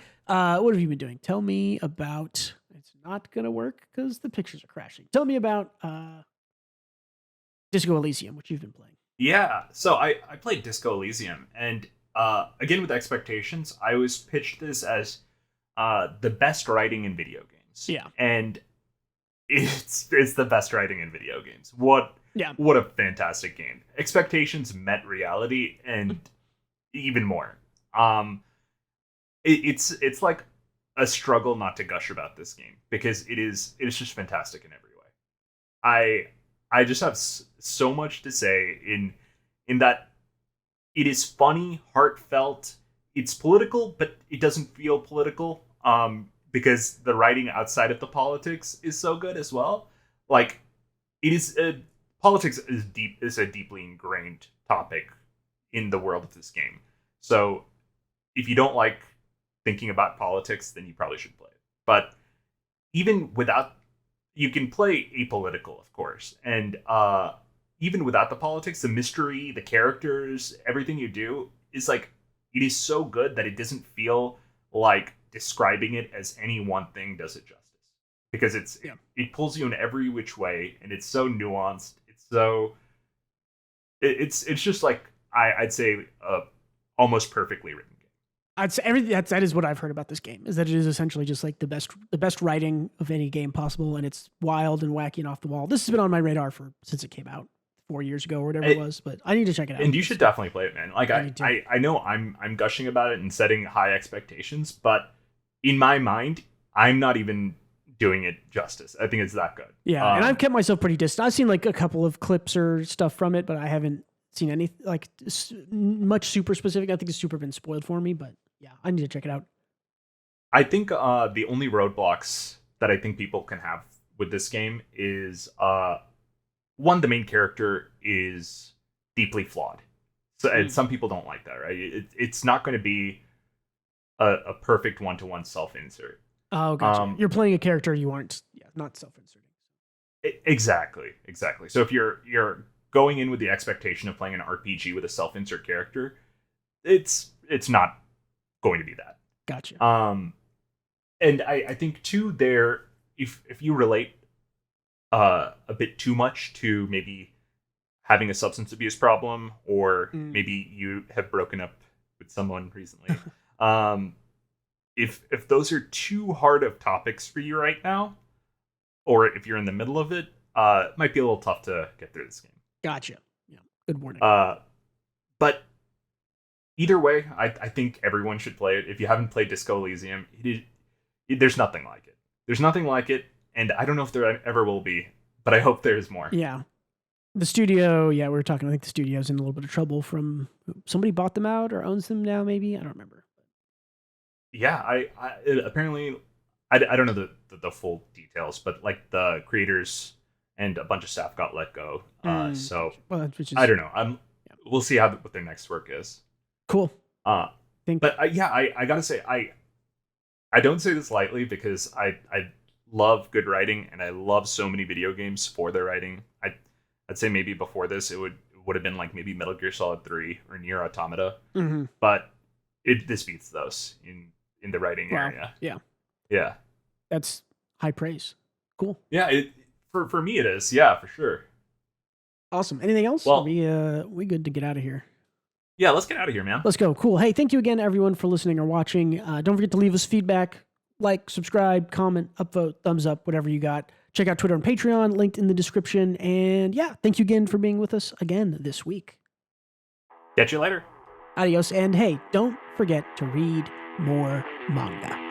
what have you been doing? Tell me about. It's not going to work because the pictures are crashing. Tell me about Disco Elysium, which you've been playing. Yeah, so I played Disco Elysium, and again with expectations, I was pitched this as the best writing in video games. Yeah. And it's the best writing in video games. What Yeah. what a fantastic game. Expectations met reality and even more. It's like a struggle not to gush about this game because it is just fantastic in every way. I just have so much to say in that it is funny, heartfelt. It's political, but it doesn't feel political. Because the writing outside of the politics is so good as well. Like it is, politics is a deeply ingrained topic in the world of this game. So if you don't like thinking about politics, then you probably should play it. But even without, you can play apolitical, of course, and even without the politics, the mystery, the characters, everything you do is like it is so good that it doesn't feel like describing it as any one thing does it justice, because it pulls you in every which way, and it's so nuanced. It's just like I'd say almost perfectly written game. I'd say everything that is what I've heard about this game is that it is essentially just like the best writing of any game possible, and it's wild and wacky and off the wall. This has been on my radar since it came out 4 years ago or whatever it was, but I need to check it out. And you should definitely play it, man. Like I I know I'm gushing about it and setting high expectations, but in my mind, I'm not even doing it justice. I think it's that good. Yeah, and I've kept myself pretty distant. I've seen like a couple of clips or stuff from it, but I haven't seen any like much super specific. I think it's super been spoiled for me, but yeah, I need to check it out. I think the only roadblocks that I think people can have with this game is one, the main character is deeply flawed. So and some people don't like that, right? It's not going to be a perfect one-to-one self-insert. Oh, gotcha. You're playing a character you aren't, not self-inserting. Exactly. So if you're going in with the expectation of playing an RPG with a self-insert character, it's not going to be that. Gotcha. And I think too, there, if you relate a bit too much to maybe having a substance abuse problem, or maybe you have broken up with someone recently. If those are too hard of topics for you right now, or if you're in the middle of it, it might be a little tough to get through this game. Gotcha. Yeah, good warning. But either way, I think everyone should play it. If you haven't played Disco Elysium, there's nothing like it. There's nothing like it, and I don't know if there ever will be, but I hope there's more. Yeah. The studio, we were talking, I think the studio's in a little bit of trouble from somebody bought them out or owns them now, maybe. I don't remember. Yeah, I apparently I don't know the full details, but like the creators and a bunch of staff got let go. So well, which is, I don't know. We'll see what their next work is. Cool. But I gotta say, I don't say this lightly because I love good writing and I love so many video games for their writing. I'd say maybe before this it would have been like maybe Metal Gear Solid 3 or Nier Automata, but this beats those in the writing area. Yeah, that's high praise. Cool. Yeah, for me it is. Yeah, for sure. Awesome. Anything else? Well, we good to get out of here. Yeah, let's get out of here, man. Let's go. Cool. Hey, thank you again, everyone, for listening or watching. Don't forget to leave us feedback, like, subscribe, comment, upvote, thumbs up, whatever you got. Check out Twitter and Patreon, linked in the description. And yeah, thank you again for being with us again this week. Catch you later. Adios. And hey, don't forget to read more manga.